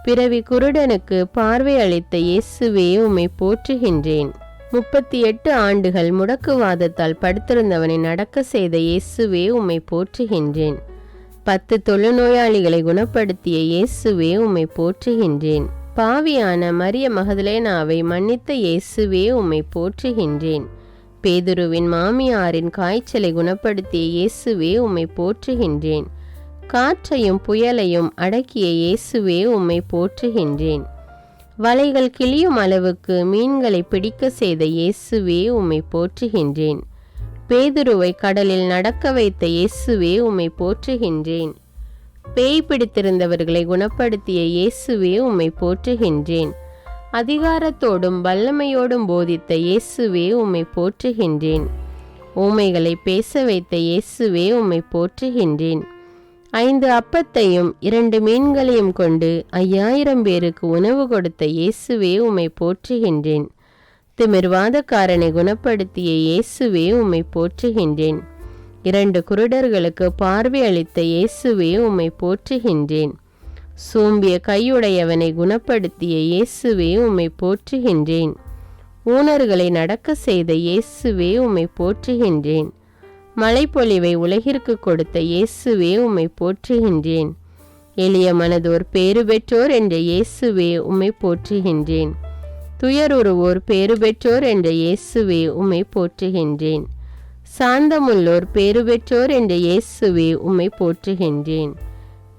பிறவி குருடனுக்கு பார்வை அளித்த இயேசுவே உம்மை போற்றுகின்றேன். 38 ஆண்டுகள் முடக்குவாதத்தால் படுத்திருந்தவனை நடக்க செய்த இயேசுவே உம்மை போற்றுகின்றேன். 10 தொழுநோயாளிகளை குணப்படுத்திய இயேசுவே உம்மை போற்றுகின்றேன். பாவியான மரிய மகதலேனாவை மன்னித்த இயேசுவே உம்மை போற்றுகின்றேன். பேதுருவின் மாமியாரின் காய்ச்சலை குணப்படுத்திய இயேசுவே உம்மை போற்றுகின்றேன். காற்றையும் புயலையும் அடக்கிய இயேசுவே உம்மை போற்றுகின்றேன். வலைகள் கிளியும் அளவுக்கு மீன்களை பிடிக்க செய்த இயேசுவே உம்மை போற்றுகின்றேன். பேதுருவை கடலில் நடக்க வைத்த இயேசுவே உம்மை போற்றுகின்றேன். பேய் பிடித்திருந்தவர்களை குணப்படுத்திய இயேசுவே உம்மை போற்றுகின்றேன். அதிகாரத்தோடும் வல்லமையோடும் போதித்த இயேசுவே உம்மை போற்றுகின்றேன். ஊமைகளை பேச வைத்த இயேசுவே உம்மை போற்றுகின்றேன். 5 அப்பத்தையும் 2 மீன்களையும் கொண்டு 5000 பேருக்கு உணவு கொடுத்த இயேசுவே உம்மை போற்றுகின்றேன். திமிர்வாதக்காரனை குணப்படுத்திய இயேசுவே உம்மை போற்றுகின்றேன். 2 குருடர்களுக்கு பார்வை அளித்த இயேசுவே உம்மை போற்றுகின்றேன். சூம்பிய கையுடையவனை குணப்படுத்திய இயேசுவே உம்மை போற்றுகின்றேன். ஊனர்களை நடக்க செய்த இயேசுவே உம்மை போற்றுகின்றேன். மழைப்பொழிவை உலகிற்கு கொடுத்த இயேசுவே உம்மை போற்றுகின்றேன். எளிய மனதோர் பேறு பெற்றோர் என்ற இயேசுவே உம்மை போற்றுகின்றேன். துயருருவோர் பேறு பெற்றோர் என்ற இயேசுவே உம்மை போற்றுகின்றேன். சாந்தமுள்ளோர் பேறு பெற்றோர் என்ற இயேசுவே உம்மை போற்றுகின்றேன்.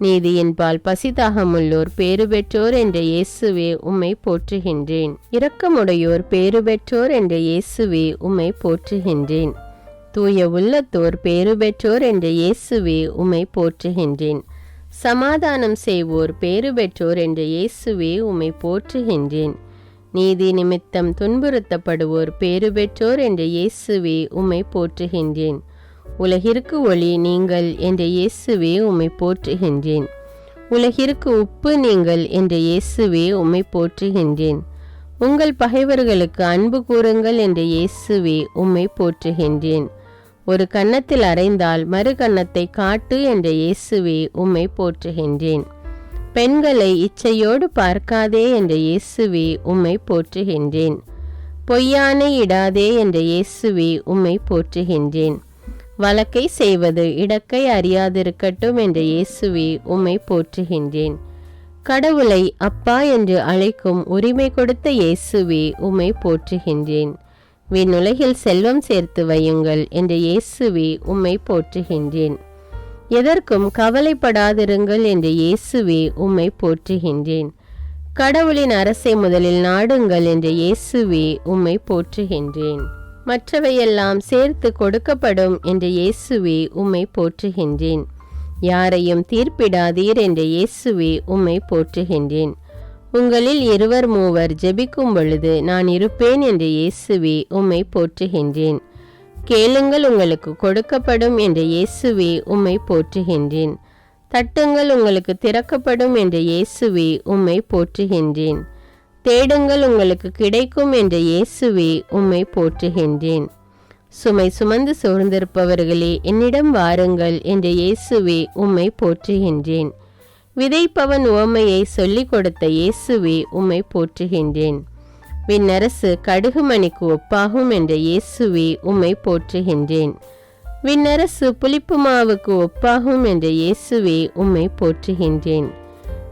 நீதியின்பால் பசிதாகமுள்ளோர் பேறு பெற்றோர் என்ற இயேசுவே உம்மை போற்றுகின்றேன். இரக்கமுடையோர் பேறு பெற்றோர் என்ற இயேசுவே உம்மை போற்றுகின்றேன். தூய உள்ளத்தோர் பேறு பெற்றோர் என்ற இயேசுவே உம்மை போற்றுகின்றேன். சமாதானம் செய்வோர் பேறு பெற்றோர் என்ற இயேசுவே உம்மை போற்றுகின்றேன். நீதி நிமித்தம் துன்புறுத்தப்படுவோர் பேறு பெற்றோர் என்ற இயேசுவே உம்மை போற்றுகின்றேன். உலகிற்கு ஒளி நீங்கள் என்ற இயேசுவே உம்மை போற்றுகின்றேன். உலகிற்கு உப்பு நீங்கள் என்ற இயேசுவே உம்மை போற்றுகின்றேன். உங்கள் பகைவர்களுக்கு அன்பு கூறுங்கள் என்ற இயேசுவே உம்மை போற்றுகின்றேன். ஒரு கன்னத்தில் அறைந்தால் மறு கன்னத்தை காட்டு என்ற இயேசுவே உம்மை போற்றுகின்றேன். பெண்களை இச்சையோடு பார்க்காதே என்ற இயேசுவே உம்மை போற்றுகின்றேன். பொய்யானை இடாதே என்ற இயேசுவே உம்மை போற்றுகின்றேன். வழக்கை செய்வது இடக்கை அறியாதிருக்கட்டும் என்ற இயேசுவே உம்மை போற்றுகின்றேன். கடவுளை அப்பா என்று அழைக்கும் உரிமை கொடுத்த இயேசுவே உம்மை போற்றுகின்றேன். விண்ணுலகில் செல்வம் சேர்த்து வையுங்கள் என்ற இயேசுவே உம்மை போற்றுகின்றேன். எதற்கும் கவலைப்படாதிருங்கள் என்ற இயேசுவே உம்மை போற்றுகின்றேன். கடவுளின் அரசை முதலில் நாடுங்கள் என்ற இயேசுவே உம்மை போற்றுகின்றேன். மற்றவையெல்லாம் சேர்த்து கொடுக்கப்படும் என்ற இயேசுவே உம்மை போற்றுகின்றேன். யாரையும் தீர்ப்பிடாதீர் என்ற இயேசுவே உம்மை போற்றுகின்றேன். உங்களில் 2-3 ஜெபிக்கும் பொழுது நான் இருப்பேன் என்ற இயேசுவே உம்மை போற்றுகின்றேன். கேளுங்கள் உங்களுக்கு கொடுக்கப்படும் என்ற இயேசுவே உம்மை போற்றுகின்றேன். தட்டுங்கள் உங்களுக்கு திறக்கப்படும் என்ற இயேசுவே உம்மை போற்றுகின்றேன். தேடுங்கள் உங்களுக்கு கிடைக்கும் என்ற இயேசுவே உம்மை போற்றுகின்றேன். சுமை சுமந்து சோர்ந்திருப்பவர்களே என்னிடம் வாருங்கள் என்ற இயேசுவே உம்மை போற்றுகின்றேன். விதைப்பவன் உவமையை சொல்லிக் கொடுத்த இயேசுவே உம்மை போற்றுகின்றேன். விண்ணரசு கடுகுமணிக்கு ஒப்பாகும் என்ற இயேசுவே உம்மை போற்றுகின்றேன். விண்ணரசு புளிப்பு மாவுக்கு ஒப்பாகும் என்ற இயேசுவே உம்மை போற்றுகின்றேன்.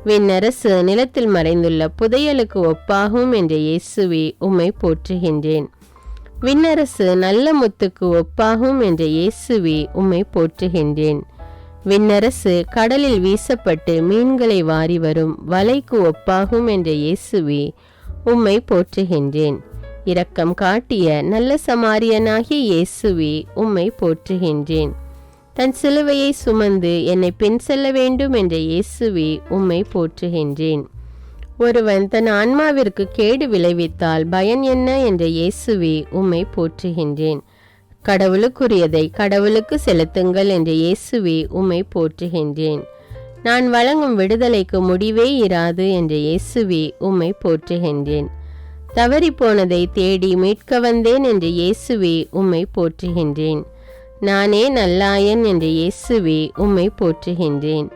விண்ணரசு நிலத்தில் மறைந்துள்ள புதையலுக்கு ஒப்பாகும் என்ற இயேசுவே உம்மை போற்றுகின்றேன். விண்ணரசு நல்ல முத்துக்கு ஒப்பாகும் என்ற இயேசுவே உம்மை போற்றுகின்றேன். விண்ணரசு கடலில் வீசப்பட்டு மீன்களை வாரி வரும் வலைக்கு ஒப்பாகும் என்ற இயேசுவே உம்மை போற்றுகின்றேன். இரக்கம் காட்டிய நல்ல சமாரியனாகிய இயேசுவே உம்மை போற்றுகின்றேன். தன் சிலுவையை சுமந்து என்னை பின் செல்ல வேண்டும் என்ற இயேசுவே உம்மை போற்றுகின்றேன். ஒருவன் தன் ஆன்மாவிற்கு கேடு விளைவித்தால் பயன் என்ன என்ற இயேசுவே உம்மை போற்றுகின்றேன். கடவுளுக்குரியதை கடவுளுக்கு செலுத்துங்கள் என்ற இயேசுவே உம்மை போற்றுகின்றேன். நான் வழங்கும் விடுதலைக்கு முடிவே இராது என்ற இயேசுவே உம்மை போற்றுகின்றேன். தவறிப்போனதை தேடி மீட்க வந்தேன் என்ற இயேசுவே உம்மை போற்றுகின்றேன். நானே நல்லாயன் என்ற இயேசுவே உம்மை போற்றுகின்றேன்.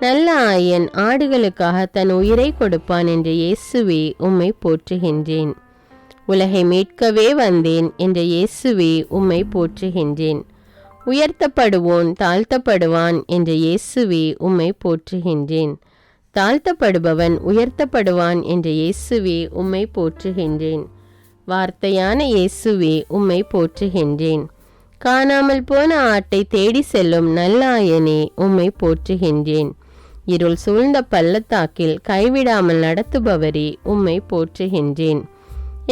நல்ல ஆயன் ஆடுகளுக்காக தன் உயிரை கொடுப்பான் என்ற இயேசுவே உம்மை போற்றுகின்றேன். உலகை மீட்கவே வந்தேன் என்ற இயேசுவே உம்மை போற்றுகின்றேன். உயர்த்தப்படுவோன் தாழ்த்தப்படுவான் என்ற இயேசுவே உம்மை போற்றுகின்றேன். தாழ்த்தப்படுபவன் உயர்த்தப்படுவான் என்ற இயேசுவே உம்மை போற்றுகின்றேன். வார்த்தையான இயேசுவே உம்மை போற்றுகின்றேன். காணாமல் போன ஆட்டை தேடி செல்லும் நல்லாயனே உம்மை போற்றுகின்றேன். இருள் சூழ்ந்த பள்ளத்தாக்கில் கைவிடாமல் நடத்துபவரே உம்மை போற்றுகின்றேன்.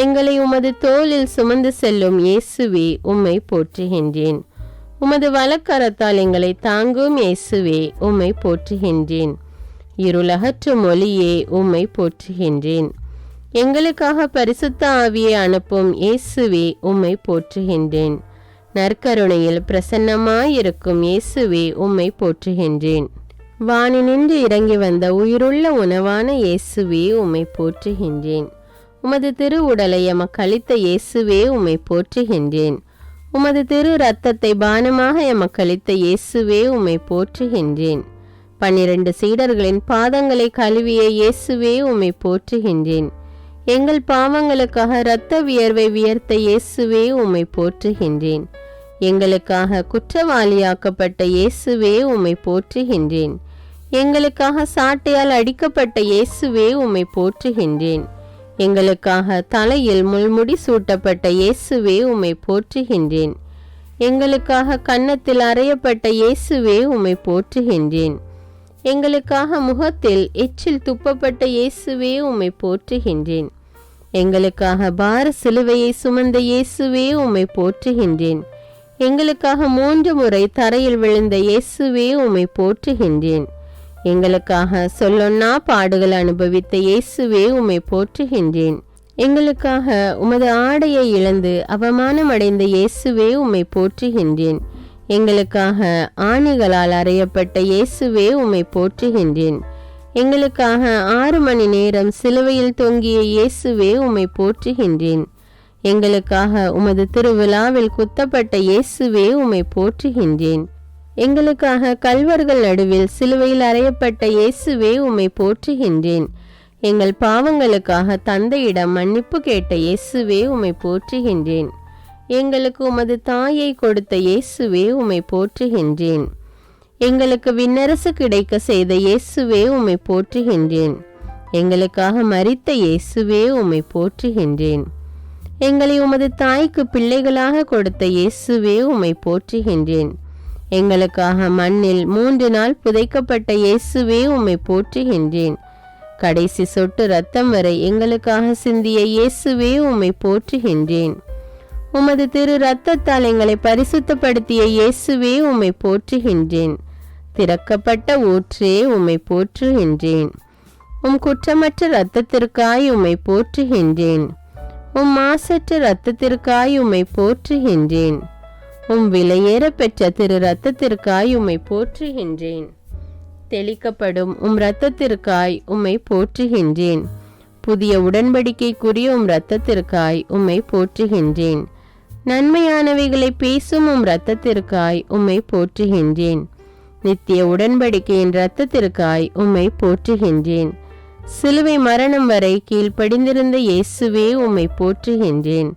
எங்களை உமது தோளில் சுமந்து செல்லும் இயேசுவே உம்மை போற்றுகின்றேன். உமது வலக்கரத்தால் எங்களை தாங்கும் இயேசுவே உம்மை போற்றுகின்றேன். இருளகற்றும் ஒளியே உம்மை போற்றுகின்றேன். எங்களுக்காக பரிசுத்த ஆவியை அனுப்பும் இயேசுவே உம்மை போற்றுகின்றேன். நற்கருணையில் பிரசன்னமாயிருக்கும் இயேசுவே உம்மை போற்றுகின்றேன். வானினின்று இறங்கி வந்த உயிருள்ள உணவான இயேசுவே உம்மை போற்றுகின்றேன். உமது திரு உடலை எமக்களித்த இயேசுவே உம்மை போற்றுகின்றேன். உமது திரு இரத்தத்தை பானமாக எமக்களித்த இயேசுவே உம்மை போற்றுகின்றேன். 12 சீடர்களின் பாதங்களை கழுவிய இயேசுவே உம்மை போற்றுகின்றேன். எங்கள் பாவங்களுக்காக இரத்த வியர்வை வியர்த்த இயேசுவே உம்மை போற்றுகின்றேன். எங்களுக்காக குற்றவாளியாக்கப்பட்ட இயேசுவே உம்மை போற்றுகின்றேன். எங்களுக்காக சாட்டையால் அடிக்கப்பட்ட இயேசுவே உம்மை போற்றுகின்றேன். எங்களுக்காக தலையில் முள்முடி சூட்டப்பட்ட இயேசுவே உம்மை போற்றுகின்றேன். எங்களுக்காக கன்னத்தில் அறையப்பட்ட இயேசுவே உம்மை போற்றுகின்றேன். எங்களுக்காக முகத்தில் எச்சில் துப்பப்பட்ட இயேசுவே உம்மை போற்றுகின்றேன். எங்களுக்காக பார சிலுவையை சுமந்த இயேசுவே உம்மை போற்றுகின்றேன். எங்களுக்காக 3 முறை தரையில் விழுந்த இயேசுவே உம்மை போற்றுகின்றேன். எங்களுக்காக சொல்லொன்னா பாடுகள் அனுபவித்த இயேசுவே உம்மை போற்றுகின்றேன். எங்களுக்காக உமது ஆடையை இழந்து அவமானமடைந்த இயேசுவே உம்மை போற்றுகின்றேன். எங்களுக்காக ஆணிகளால் அறையப்பட்ட இயேசுவே உம்மை போற்றுகின்றேன். எங்களுக்காக 6 மணி நேரம் சிலுவையில் தொங்கிய இயேசுவே உம்மை போற்றுகின்றேன். எங்களுக்காக உமது திருவிழாவில் குத்தப்பட்ட இயேசுவே உம்மை போற்றுகின்றேன். எங்களுக்காக கல்வர்கள் நடுவில் சிலுவையில் அறையப்பட்ட இயேசுவே உம்மை போற்றுகின்றேன். எங்கள் பாவங்களுக்காக தந்தையிடம் மன்னிப்பு கேட்ட இயேசுவே உம்மை போற்றுகின்றேன். எங்களுக்கு உமது தாயை கொடுத்த இயேசுவே உம்மை போற்றுகின்றேன். எங்களுக்கு விண்ணரசு கிடைக்க செய்த இயேசுவே உம்மை போற்றுகின்றேன். எங்களுக்காக மரித்த இயேசுவே உம்மை போற்றுகின்றேன். எங்களை உமது தாய்க்கு பிள்ளைகளாக கொடுத்த இயேசுவே உம்மை போற்றுகின்றேன். எங்களுக்காக மண்ணில் 3 நாள் புதைக்கப்பட்ட இயேசுவே உம்மை போற்றுகின்றேன். கடைசி சொட்டு இரத்தம் வரை எங்களுக்காக சிந்திய இயேசுவே உம்மை போற்றுகின்றேன். உமது திரு இரத்தத்தால் எங்களை பரிசுத்தப்படுத்திய இயேசுவே உம்மை போற்றுகின்றேன். திறக்கப்பட்ட ஊற்றே உம்மை போற்றுகின்றேன். உம் குற்றமற்ற இரத்தத்திற்காய் உம்மை போற்றுகின்றேன். உம் மாசற்ற இரத்தத்திற்காய் உம்மை போற்றுகின்றேன். உம் விலையேற பெற்ற திரு இரத்தத்திற்காய் உம்மை போற்றுகின்றேன். தெளிக்கப்படும் உம் இரத்தத்திற்காய் உம்மை போற்றுகின்றேன். புதிய உடன்படிக்கைக்குரிய உம் இரத்தத்திற்காய் உம்மை போற்றுகின்றேன். நன்மையானவைகளை பேசும் உம் இரத்தத்திற்காய் உம்மை போற்றுகின்றேன். நித்திய உடன்படிக்கையின் இரத்தத்திற்காய் உம்மை போற்றுகின்றேன். சிலுவை மரணம் வரை கீழ்ப்படிந்திருந்த இயேசுவே உம்மை போற்றுகின்றேன்.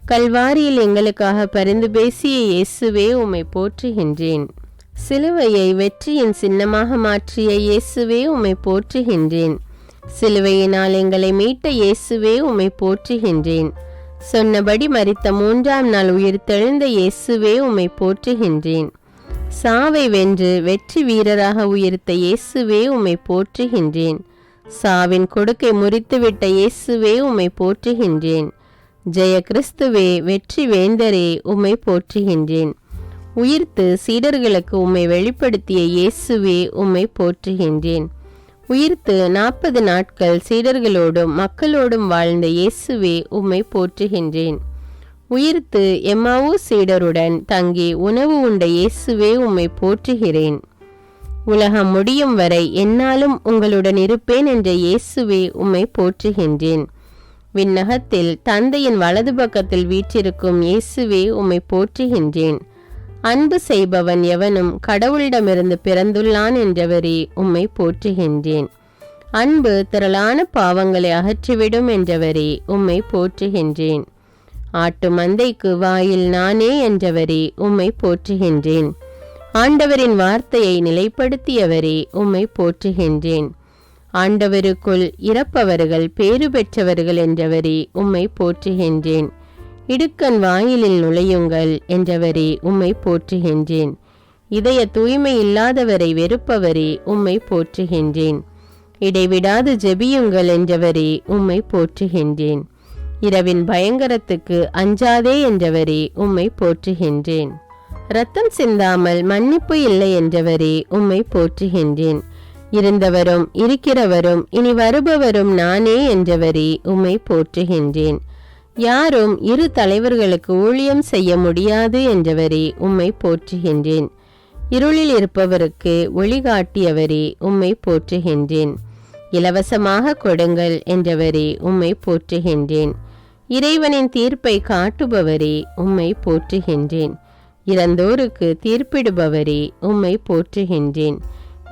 கல்வாரியில் எங்களுக்காக பரிந்து பேசிய இயேசுவே உம்மை போற்றுகின்றேன். சிலுவையை வெற்றியின் சின்னமாக மாற்றிய இயேசுவே உம்மை போற்றுகின்றேன். சிலுவையினால் எங்களை மீட்ட இயேசுவே உம்மை போற்றுகின்றேன். சொன்னபடி மரித்த 3ஆம் நாள் உயிர்த்தெழுந்த இயேசுவே உம்மை போற்றுகின்றேன். சாவை வென்று வெற்றி வீரராக உயிர்த்த இயேசுவே உம்மை போற்றுகின்றேன். சாவின் கொடுக்கை முறித்துவிட்ட இயேசுவே உம்மை போற்றுகின்றேன். ஜெய கிறிஸ்துவே, வெற்றி வேந்தரே, உம்மை போற்றுகின்றேன். உயிர்த்து சீடர்களுக்கு உம்மை வெளிப்படுத்திய இயேசுவே உம்மை போற்றுகின்றேன். உயிர்த்து 40 நாட்கள் சீடர்களோடும் மக்களோடும் வாழ்ந்த இயேசுவே உம்மை போற்றுகின்றேன். உயிர்த்து எம்மாவூ சீடருடன் தங்கி உணவு உண்ட இயேசுவே உம்மை போற்றுகிறேன். உலகம் முடியும் வரை என்னாலும் உங்களுடன் இருப்பேன் என்ற இயேசுவே உம்மை போற்றுகின்றேன். விண்ணகத்தில் தந்தையின் வலது பக்கத்தில் வீற்றிருக்கும் இயேசுவே உம்மை போற்றுகின்றேன். அன்பு செய்பவன் எவனும் கடவுளிடமிருந்து பிறந்துள்ளான் என்றவரே உம்மை போற்றுகின்றேன். அன்பு திரளான பாவங்களை அகற்றிவிடும் என்றவரே உம்மை போற்றுகின்றேன். ஆட்டு மந்தைக்கு வாயில் நானே என்றவரே உம்மை போற்றுகின்றேன். ஆண்டவரின் வார்த்தையை நிலைப்படுத்தியவரே உம்மை போற்றுகின்றேன். ஆண்டவருக்குள் இறப்பவர்கள் பேறு பெற்றவர்கள் என்றவரே உம்மை போற்றுகின்றேன். இடுக்கண் வாயிலில் நுழையுங்கள் என்றவரே உம்மை போற்றுகின்றேன். இதய தூய்மை இல்லாதவரை வெறுப்பவரே உம்மை போற்றுகின்றேன். இடைவிடாது ஜெபியுங்கள் என்றவரே உம்மை போற்றுகின்றேன். இரவின் பயங்கரத்துக்கு அஞ்சாதே என்றவரே உம்மை போற்றுகின்றேன். இரத்தம் சிந்தாமல் மன்னிப்பு இல்லை என்றவரே உம்மை போற்றுகின்றேன். இருந்தவரும் இருக்கிறவரும் இனி வருபவரும் நானே என்றவரே உம்மை போற்றுகின்றேன். யாரும் 2 தலைவர்களுக்கு ஊழியம் செய்ய முடியாது என்றவரே உம்மை போற்றுகின்றேன். இருளில் இருப்பவருக்கு ஒளிகாட்டியவரே உம்மை போற்றுகின்றேன். இலவசமாக கொடுங்கள் என்றவரே உம்மை போற்றுகின்றேன். இறைவனின் தீர்ப்பை காட்டுபவரே உம்மை போற்றுகின்றேன். இறந்தோருக்கு தீர்ப்பிடுபவரே உம்மை போற்றுகின்றேன்.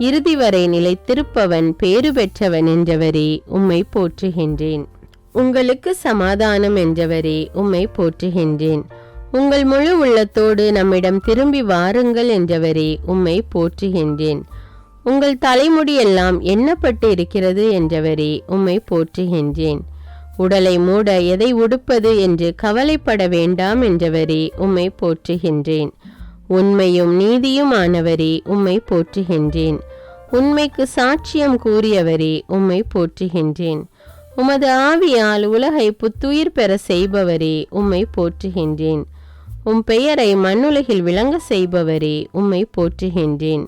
இறுதி வரை நிலைத்திருப்பவன் பேறு பெற்றவன் என்றவரே உம்மை போற்றுகின்றேன். உங்களுக்கு சமாதானம் என்றவரே உம்மை போற்றுகின்றேன். உங்கள் முழு உள்ளத்தோடு நம்மிடம் திரும்பி வாருங்கள் என்றவரே உம்மை போற்றுகின்றேன். உங்கள் தலைமுடியெல்லாம் எண்ணப்பட்டு இருக்கிறது என்றவரே உம்மை போற்றுகின்றேன். உடலை மூட எதை உடுப்பது என்று கவலைப்பட வேண்டாம் என்றவரே உம்மை போற்றுகின்றேன். உண்மையும் நீதியும் ஆனவரே உம்மை போற்றுகின்றேன். உண்மைக்கு சாட்சியம் கூறியவரே உம்மை போற்றுகின்றேன். உமது ஆவியால் உலகை புத்துயிர் பெற செய்பவரே உம்மை போற்றுகின்றேன். உம் பெயரை மண்ணுலகில் விளங்க செய்பவரே உம்மை போற்றுகின்றேன்.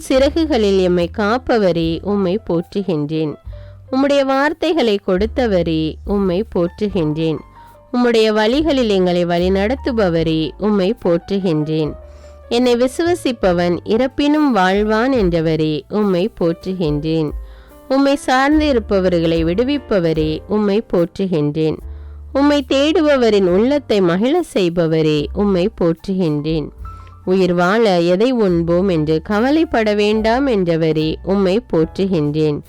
சிறகுகளில் எம்மை காப்பவரே உம்மை போற்றுகின்றேன். உம்முடைய வார்த்தைகளை கொடுத்தவரே உம்மை போற்றுகின்றேன். உம்முடைய வழிகளில் எங்களை வழிநடத்துபவரே உம்மை போற்றுகின்றேன். என்னை விசுவசிப்பவன் இறப்பினும் வாழ்வான் என்றவரே உம்மை போற்றுகின்றேன். உம்மை சார்ந்து இருப்பவர்களை விடுவிப்பவரே உம்மை போற்றுகின்றேன். உம்மை தேடுபவரின் உள்ளத்தை மகிழ செய்பவரே உம்மை போற்றுகின்றேன். உயிர் வாழ எதை உண்போம் என்று கவலைப்பட வேண்டாம் என்றவரே உம்மை போற்றுகின்றேன்.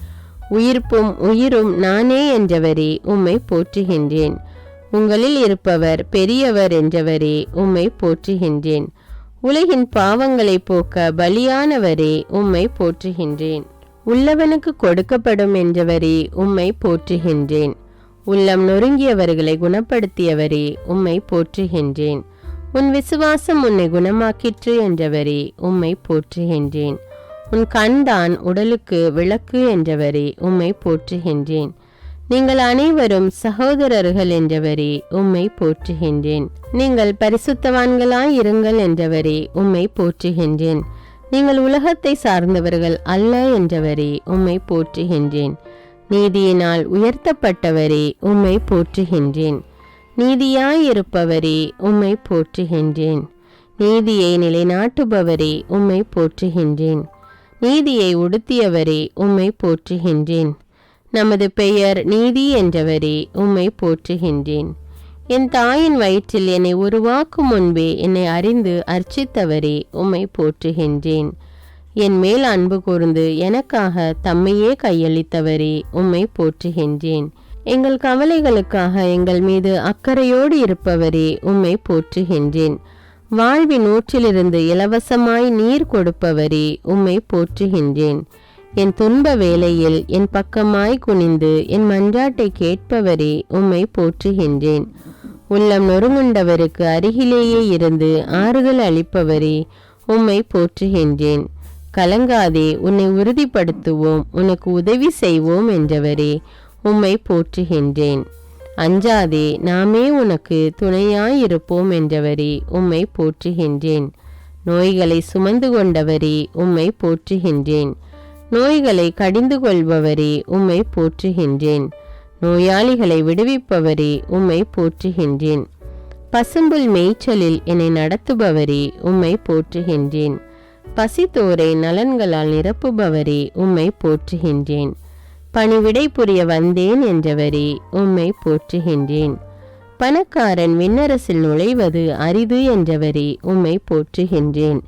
உயிர்ப்பும் உயிரும் நானே என்றவரே உம்மை போற்றுகின்றேன். உங்களில் இருப்பவர் பெரியவர் என்றவரே உம்மை போற்றுகின்றேன். உலகின் பாவங்களை போக்க பலியானவரே உம்மை போற்றுகின்றேன். உள்ளவனுக்கு கொடுக்கப்படும் என்றவரே உம்மை போற்றுகின்றேன். உள்ளம் நொறுங்கியவர்களை குணப்படுத்தியவரே உம்மை போற்றுகின்றேன். உன் விசுவாசம் உன்னை குணமாக்கிற்று என்றவரே உம்மை போற்றுகின்றேன். உன் கண்தான் உடலுக்கு விளக்கு என்றவரே உம்மை போற்றுகின்றேன். நீங்கள் அனைவரும் சகோதரர்கள் என்றவரே உம்மை போற்றுகின்றேன். நீங்கள் பரிசுத்தவான்களாய் இருங்கள் என்றவரே உம்மை போற்றுகின்றேன். நீங்கள் உலகத்தை சார்ந்தவர்கள் அல்ல என்றவரே உம்மை போற்றுகின்றேன். நீதியினால் உயர்த்தப்பட்டவரே உம்மை போற்றுகின்றேன். நீதியாயிருப்பவரே உம்மை போற்றுகின்றேன். நீதியை நிலைநாட்டுபவரே உம்மை போற்றுகின்றேன். நீதியை உடுத்தியவரே உம்மை போற்றுகின்றேன். நமது பெயர் நீதி என்றவரே உம்மை போற்றுகின்றேன். என் தாயின் வயிற்றில் என்னை உருவாக்கும் முன்பே என்னை அறிந்து அர்ச்சித்தவரே உம்மை போற்றுகின்றேன். என் மேல் அன்பு கூர்ந்து எனக்காக தம்மையே கையளித்தவரே உம்மை போற்றுகின்றேன். எங்கள் கவலைகளுக்காக எங்கள் மீது அக்கறையோடு இருப்பவரே உம்மை போற்றுகின்றேன். வாழ்வின் ஊற்றிலிருந்து இலவசமாய் நீர் கொடுப்பவரே உம்மை போற்றுகின்றேன். என் துன்ப வேளையில் என் பக்கமாய் குனிந்து என் மன்றாட்டை கேட்பவரே உம்மை போற்றுகின்றேன். உள்ளம் நொறுங்குண்டவருக்கு அருகிலேயே இருந்து ஆறுதல் அளிப்பவரே உம்மை போற்றுகின்றேன். கலங்காதே, உன்னை உறுதிப்படுத்துவோம், உனக்கு உதவி செய்வோம் என்றவரே உம்மை போற்றுகின்றேன். அஞ்சாதே, நாமே உனக்கு துணையாயிருப்போம் என்றவரே உம்மை போற்றுகின்றேன். நோய்களை சுமந்து கொண்டவரே உம்மை போற்றுகின்றேன். நோய்களை கடிந்து கொள்பவரே உம்மை போற்றுகின்றேன். நோயாளிகளை விடுவிப்பவரே உம்மை போற்றுகின்றேன். பசும்புல் மேய்ச்சலில் என்னை நடத்துபவரே உம்மை போற்றுகின்றேன். பசித்தோரை நலன்களால் நிரப்புபவரே உம்மை போற்றுகின்றேன். பணிவிடை புரிய வந்தேன் என்றவரே உம்மை போற்றுகின்றேன். பணக்காரன் விண்ணரசில் நுழைவது அரிது என்றவரே உம்மை போற்றுகின்றேன்.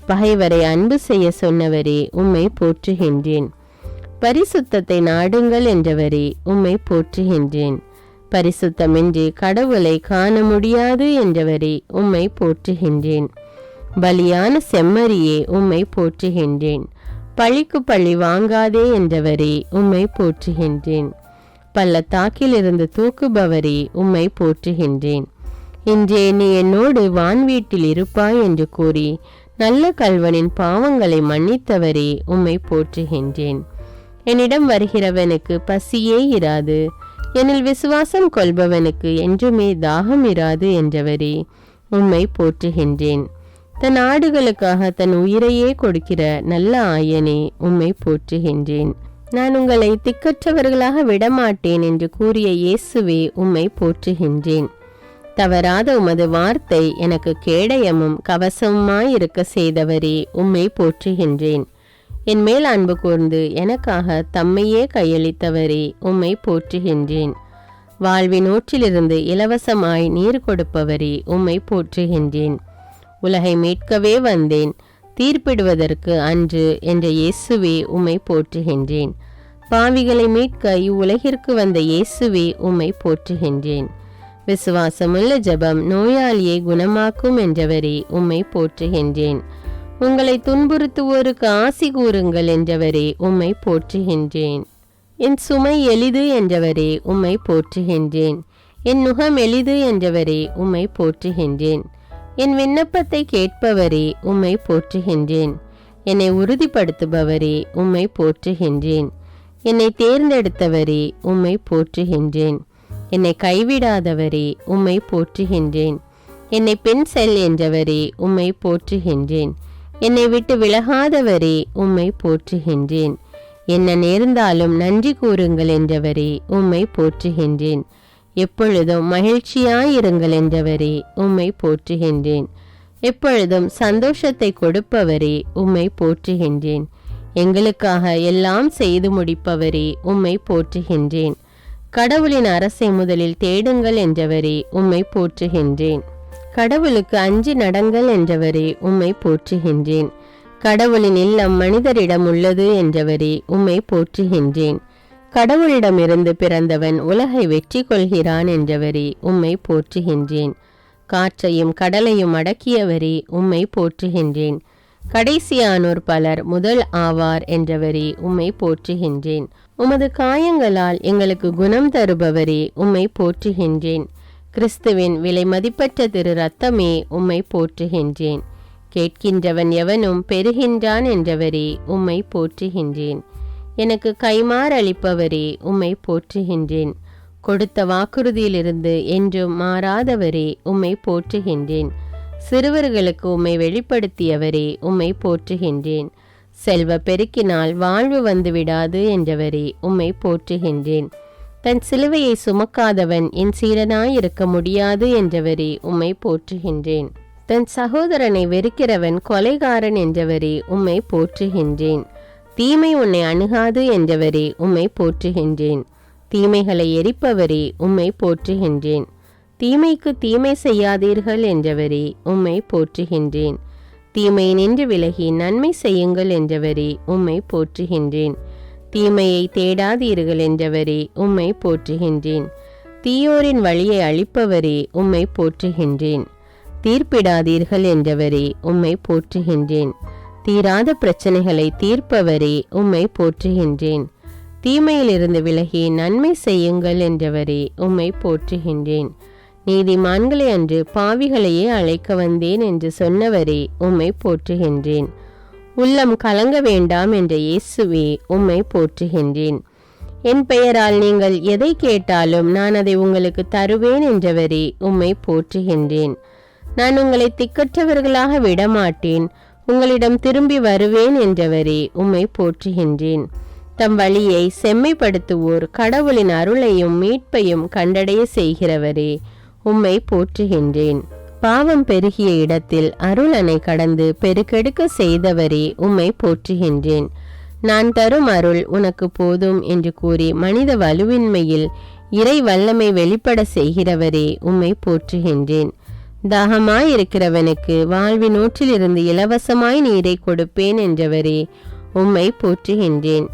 பகைவரை அன்பு செய்ய சொன்னவரே உம்மை போற்றுகின்றேன். பரிசுத்தத்தை நாடுங்கள் என்றவரே உம்மை போற்றுகின்றேன். பரிசுத்தமின்றி கடவுளை காண முடியாது என்றவரே உம்மை போற்றுகின்றேன். பலியான செம்மறியே உம்மை போற்றுகின்றேன். பழிக்கு பழி வாங்காதே என்றவரே உம்மை போற்றுகின்றேன். பள்ளத்தாக்கிலிருந்து தூக்குபவரே உம்மை போற்றுகின்றேன். இன்றே நீ என்னோடு வான்வீட்டில் இருப்பாய் என்று கூறி நல்ல கல்வனின் பாவங்களை மன்னித்தவரே உம்மை போற்றுகின்றேன். என்னிடம் வருகிறவனுக்கு பசியே இராது, என்னில் விசுவாசம் கொள்பவனுக்கு என்றுமே தாகம் இராது என்றவரே உம்மை போற்றுகின்றேன். தன் ஆடுகளுக்காக தன் உயிரையே கொடுக்கிற நல்ல ஆயனே உம்மை போற்றுகின்றேன். நான் உங்களை திக்கற்றவர்களாக விடமாட்டேன் என்று கூறிய இயேசுவே உம்மை போற்றுகின்றேன். தவறாத உமது வார்த்தை எனக்கு கேடயமும் கவசமுமாயிருக்க செய்தவரே உம்மை போற்றுகின்றேன். என் மேல் அன்பு கூர்ந்து எனக்காக தம்மையே கையளித்தவரே உம்மை போற்றுகின்றேன். வாழ்வின் ஊற்றிலிருந்து இலவசமாய் நீர் கொடுப்பவரே உம்மை போற்றுகின்றேன். உலகை மீட்கவே வந்தேன், தீர்ப்பிடுவதற்கு அன்று என்ற இயேசுவே உம்மை போற்றுகின்றேன். பாவிகளை மீட்க இவ்வுலகிற்கு வந்த இயேசுவே உம்மை போற்றுகின்றேன். விசுவாசமுள்ள ஜெபம் நோயாளியை குணமாக்கும் என்றவரே உம்மை போற்றுகின்றேன். உங்களை துன்புறுத்துவோருக்கு ஆசி கூறுங்கள் என்றவரே உம்மை போற்றுகின்றேன். என் சுமை எளிது என்றவரே உம்மை போற்றுகின்றேன். என் நுகம் எளிது என்றவரே உம்மை போற்றுகின்றேன். என் விண்ணப்பத்தை கேட்பவரே உம்மை போற்றுகின்றேன். என்னை உறுதிப்படுத்துபவரே உம்மை போற்றுகின்றேன். என்னை தேர்ந்தெடுத்தவரே உம்மை போற்றுகின்றேன். என்னை கைவிடாதவரே உம்மை போற்றுகின்றேன். என்னை பெண் செல் என்றவரே உம்மை போற்றுகின்றேன். என்னை விட்டு விலகாதவரே உம்மை போற்றுகின்றேன். என்ன நேர்ந்தாலும் நன்றி கூறுங்கள் என்றவரே உம்மை போற்றுகின்றேன். எப்பொழுதும் மகிழ்ச்சியாயிருங்கள் என்றவரே உம்மை போற்றுகின்றேன். எப்பொழுதும் சந்தோஷத்தை கொடுப்பவரே உம்மை போற்றுகின்றேன். எங்களுக்காக எல்லாம் செய்து முடிப்பவரே உம்மை போற்றுகின்றேன். கடவுளின் அரசை முதலில் தேடுங்கள் என்றவரே உம்மை போற்றுகின்றேன். கடவுளுக்கு அஞ்சி நடங்கள் என்றவரே உம்மை போற்றுகின்றேன். கடவுளின் இல்லம் மனிதரிடம் உள்ளது என்றவரே உம்மை போற்றுகின்றேன். கடவுளிடமிருந்து பிறந்தவன் உலகை வெற்றி கொள்கிறான் என்றவரே உம்மை போற்றுகின்றேன். காற்றையும் கடலையும் அடக்கியவரே உம்மை போற்றுகின்றேன். கடைசியானோர் பலர் முதல் ஆவார் என்றவரே உம்மை போற்றுகின்றேன். உமது காயங்களால் எங்களுக்கு குணம் தருபவரே உம்மை போற்றுகின்றேன். கிறிஸ்துவின் விலை மதிப்பற்ற திரு ரத்தமே உம்மை போற்றுகின்றேன். கேட்கின்றவன் எவனும் பெறுகின்றான் என்றவரே உம்மை போற்றுகின்றேன். எனக்கு கைமாறளிப்பவரே உம்மை போற்றுகின்றேன். கொடுத்த வாக்குறுதியிலிருந்து என்றும் மாறாதவரே உம்மை போற்றுகின்றேன். சிறுவர்களுக்கு உம்மை வெளிப்படுத்தியவரே உம்மை போற்றுகின்றேன். செல்வ பெருக்கினால் வாழ்வு வந்துவிடாது என்றவரே உம்மை போற்றுகின்றேன். தன் சிலுவையை சுமக்காதவன் என் சீடனாயிருக்க முடியாது என்றவரே உம்மை போற்றுகின்றேன். தன் சகோதரனை வெறுக்கிறவன் கொலைகாரன் என்றவரே உம்மை போற்றுகின்றேன். தீமை உன்னை அணுகாது என்றவரே உம்மை போற்றுகின்றேன். தீமைகளை எரிப்பவரே உம்மை போற்றுகின்றேன். தீமைக்கு தீமை செய்யாதீர்கள் என்றவரே உம்மை போற்றுகின்றேன். தீமை நின்று விலகி நன்மை செய்யுங்கள் என்றவரே உம்மை போற்றுகின்றேன். தீமையை தேடாதீர்கள் என்றவரே உம்மை போற்றுகின்றேன். தீயோரின் வழியை அழிப்பவரே உம்மை போற்றுகின்றேன். தீர்ப்பிடாதீர்கள் என்றவரே உம்மை போற்றுகின்றேன். தீராத பிரச்சனைகளை தீர்ப்பவரே உம்மை போற்றுகின்றேன். தீமையிலிருந்து விலகி நன்மை செய்யுங்கள் என்றவரே உம்மை போற்றுகின்றேன். நீதிமான்களை அன்று பாவிகளையே அழைக்க வந்தேன் என்று சொன்னவரே உம்மை போற்றுகின்றேன். உள்ளம் கலங்க வேண்டாம் என்ற இயேசுவே உம்மை போற்றுகின்றேன். என் பெயரால் நீங்கள் எதை கேட்டாலும் நான் அதை உங்களுக்கு தருவேன் என்றவரே உம்மை போற்றுகின்றேன். நான் உங்களை திக்கற்றவர்களாக விடமாட்டேன், உங்களிடம் திரும்பி வருவேன் என்றவரே உம்மை போற்றுகின்றேன். தம் வழியை செம்மைப்படுத்துவோர் கடவுளின் அருளையும் மீட்பையும் கண்டடைய செய்கிறவரே உம்மை போற்றுகின்றேன். பாவம் பெருகிய இடத்தில் அருள் அணை கடந்து பெருக்கெடுக்க செய்தவரே உம்மை போற்றுகின்றேன். நான் தரும் அருள் உனக்கு போதும் என்று கூறி மனித வலுவின்மையில் இறை வல்லமை வெளிப்பட செய்கிறவரே உம்மை போற்றுகின்றேன். தாகமாயிருக்கிறவனுக்கு வாழ்வின் ஊற்றிலிருந்து இலவசமாய் நீரை கொடுப்பேன் என்றவரே உம்மை போற்றுகின்றேன்.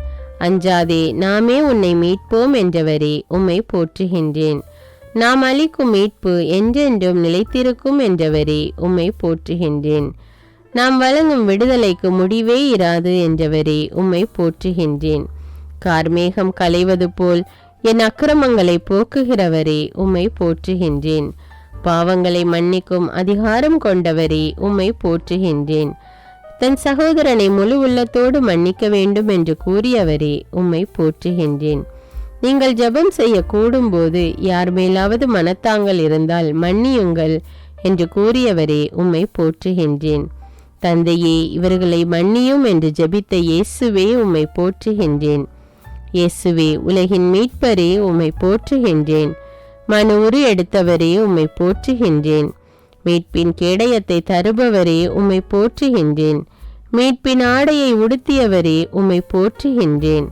அஞ்சாதே, நாமே உன்னை மீட்போம் என்றவரே உம்மை போற்றுகின்றேன். நாம் அளிக்கும் மீட்பு என்றென்றும் நிலைத்திருக்கும் என்றவரே உம்மை போற்றுகின்றேன். நாம் வழங்கும் விடுதலைக்கு முடிவே இராது என்றவரே உம்மை போற்றுகின்றேன். கார்மேகம் களைவது போல் என் அக்கிரமங்களை போக்குகிறவரே உம்மை போற்றுகின்றேன். பாவங்களை மன்னிக்கும் அதிகாரம் கொண்டவரே உம்மை போற்றுகின்றேன். தன் சகோதரனை முழு உள்ளத்தோடு மன்னிக்க வேண்டும் என்று கூறியவரே உம்மை போற்றுகின்றேன். நீங்கள் ஜெபம் செய்ய கூடும்போது யார் மேலாவது மனத்தாங்கள் இருந்தால் மன்னியுங்கள் என்று கூறியவரே உம்மை போற்றுகின்றேன். தந்தையே, இவர்களை மன்னியும் என்று ஜெபித்த இயேசுவே உம்மை போற்றுகின்றேன். இயேசுவே, உலகின் மீட்பரே உம்மை போற்றுகின்றேன். மனு உரு எடுத்தவரே உம்மை போற்றுகின்றேன். மீட்பின் கேடயத்தை தருபவரே உம்மை போற்றுகின்றேன். மீட்பின் ஆடையை உடுத்தியவரே உம்மை போற்றுகின்றேன்.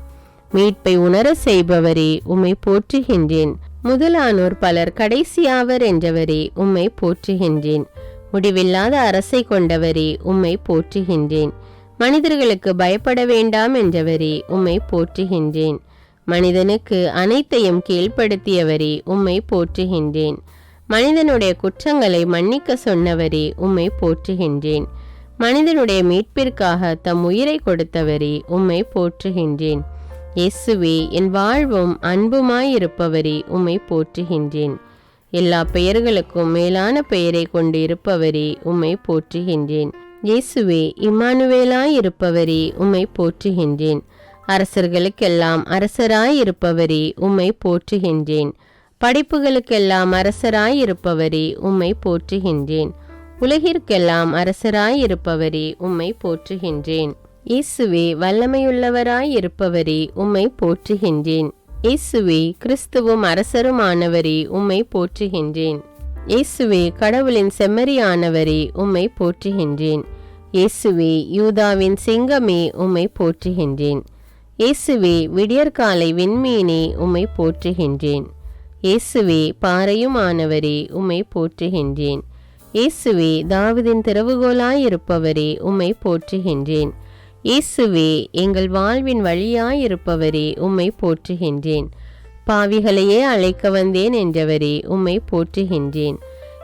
மீட்பை உணர செய்பவரே உம்மை போற்றுகின்றேன். முதலானோர் பலர் கடைசியாவர் என்றவரே உம்மை போற்றுகின்றேன். முடிவில்லாத அரசை கொண்டவரே உம்மை போற்றுகின்றேன். மனிதர்களுக்கு பயப்பட வேண்டாம் என்றவரே உம்மை போற்றுகின்றேன். மனிதனுக்கு அனைத்தையும் கீழ்ப்படுத்தியவரே உம்மை போற்றுகின்றேன். மனிதனுடைய குற்றங்களை மன்னிக்க சொன்னவரே உம்மை போற்றுகின்றேன். மனிதனுடைய மீட்பிற்காக தம் உயிரை கொடுத்தவரே உம்மை போற்றுகின்றேன். இயேசுவே, என் வாழ்வும் அன்புமாயிருப்பவரே உம்மை போற்றுகின்றேன். எல்லா பெயர்களுக்கும் மேலான பெயரை கொண்டு இருப்பவரே உம்மை போற்றுகின்றேன். இயேசுவே, இம்மானுவேலாயிருப்பவரே உம்மை போற்றுகின்றேன். அரசர்களுக்கெல்லாம் அரசராயிருப்பவரே உம்மை போற்றுகின்றேன். படைப்புகளுக்கெல்லாம் அரசராயிருப்பவரே உம்மை போற்றுகின்றேன். உலகிற்கெல்லாம் அரசராயிருப்பவரே, உம்மை போற்றுகின்றேன். இயேசுவே, வல்லமையுள்ளவராயிருப்பவரே, உம்மை போற்றுகின்றேன். இயேசுவே, கிறிஸ்துவும் அரசருமானவரே, உம்மை போற்றுகின்றேன். இயேசுவே, கடவுளின் செம்மறியானவரே, உம்மை போற்றுகின்றேன். இயேசுவே, யூதாவின் சிங்கமே, உம்மை போற்றுகின்றேன். இயேசுவே, விடியற்காலை விண்மீனே, உம்மை போற்றுகின்றேன். இயேசுவே, பாறையுமானவரே, உம்மை போற்றுகின்றேன். இயேசுவே, தாவீதின் திறவுகோலாயிருப்பவரே, உம்மை போற்றுகின்றேன். இயேசுவே, எங்கள் வாழ்வின் வழியாயிருப்பவரே, உம்மை போற்றுகின்றேன். பாவிகளையே அழைக்க வந்தேன் என்றவரே, உம்மை போற்றுகின்றேன்.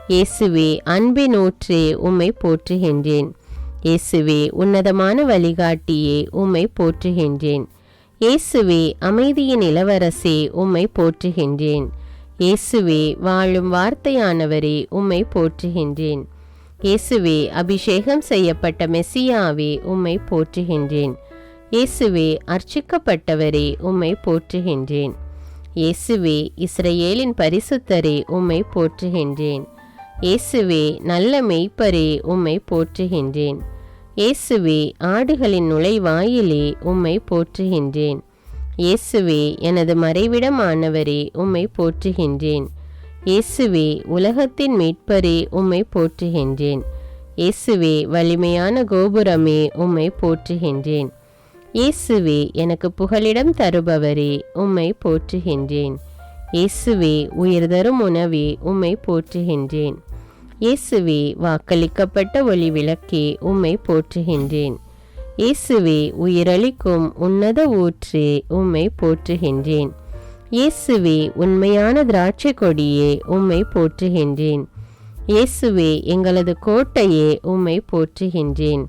இயேசுவே, அன்பின் ஊற்றே, உம்மை போற்றுகின்றேன். இயேசுவே, உன்னதமான வழிகாட்டியே, உம்மை போற்றுகின்றேன். இயேசுவே, அமைதியின் இளவரசே, உம்மை போற்றுகின்றேன். இயேசுவே, வாழும் வார்த்தையானவரே, உம்மை போற்றுகின்றேன். இயேசுவே, அபிஷேகம் செய்யப்பட்ட மெசியாவே, உம்மை போற்றுகின்றேன். இயேசுவே, அர்ச்சிக்கப்பட்டவரே, உம்மை போற்றுகின்றேன். இயேசுவே, இஸ்ரவேலின் பரிசுத்தரே, உம்மை போற்றுகின்றேன். இயேசுவே, நல்ல மெய்ப்பரே, உம்மை போற்றுகின்றேன். இயேசுவே, ஆடுகளின் நுழைவாயிலே, உம்மை போற்றுகின்றேன். இயேசுவே, எனது மறைவிடமானவரே, உம்மை போற்றுகின்றேன். இயேசுவே, உலகத்தின் மீட்பரே, உம்மை போற்றுகின்றேன். இயேசுவே, வலிமையான கோபுரமே, உம்மை போற்றுகின்றேன். இயேசுவே, எனக்கு புகலிடம் தருபவரே, உம்மை போற்றுகின்றேன். இயேசுவே, உயிர் தரும் உணவே, உம்மை போற்றுகின்றேன். இயேசுவே, வாக்களிக்கப்பட்ட ஒளி விளக்கே, உம்மை போற்றுகின்றேன். இயேசுவே, உயிரளிக்கும் உன்னத ஊற்றே, உம்மை போற்றுகின்றேன். இயேசுவே, உண்மையான திராட்சை கொடியே, உம்மை போற்றுகின்றேன். இயேசுவே, எங்களது கோட்டையே, உம்மை போற்றுகின்றேன்.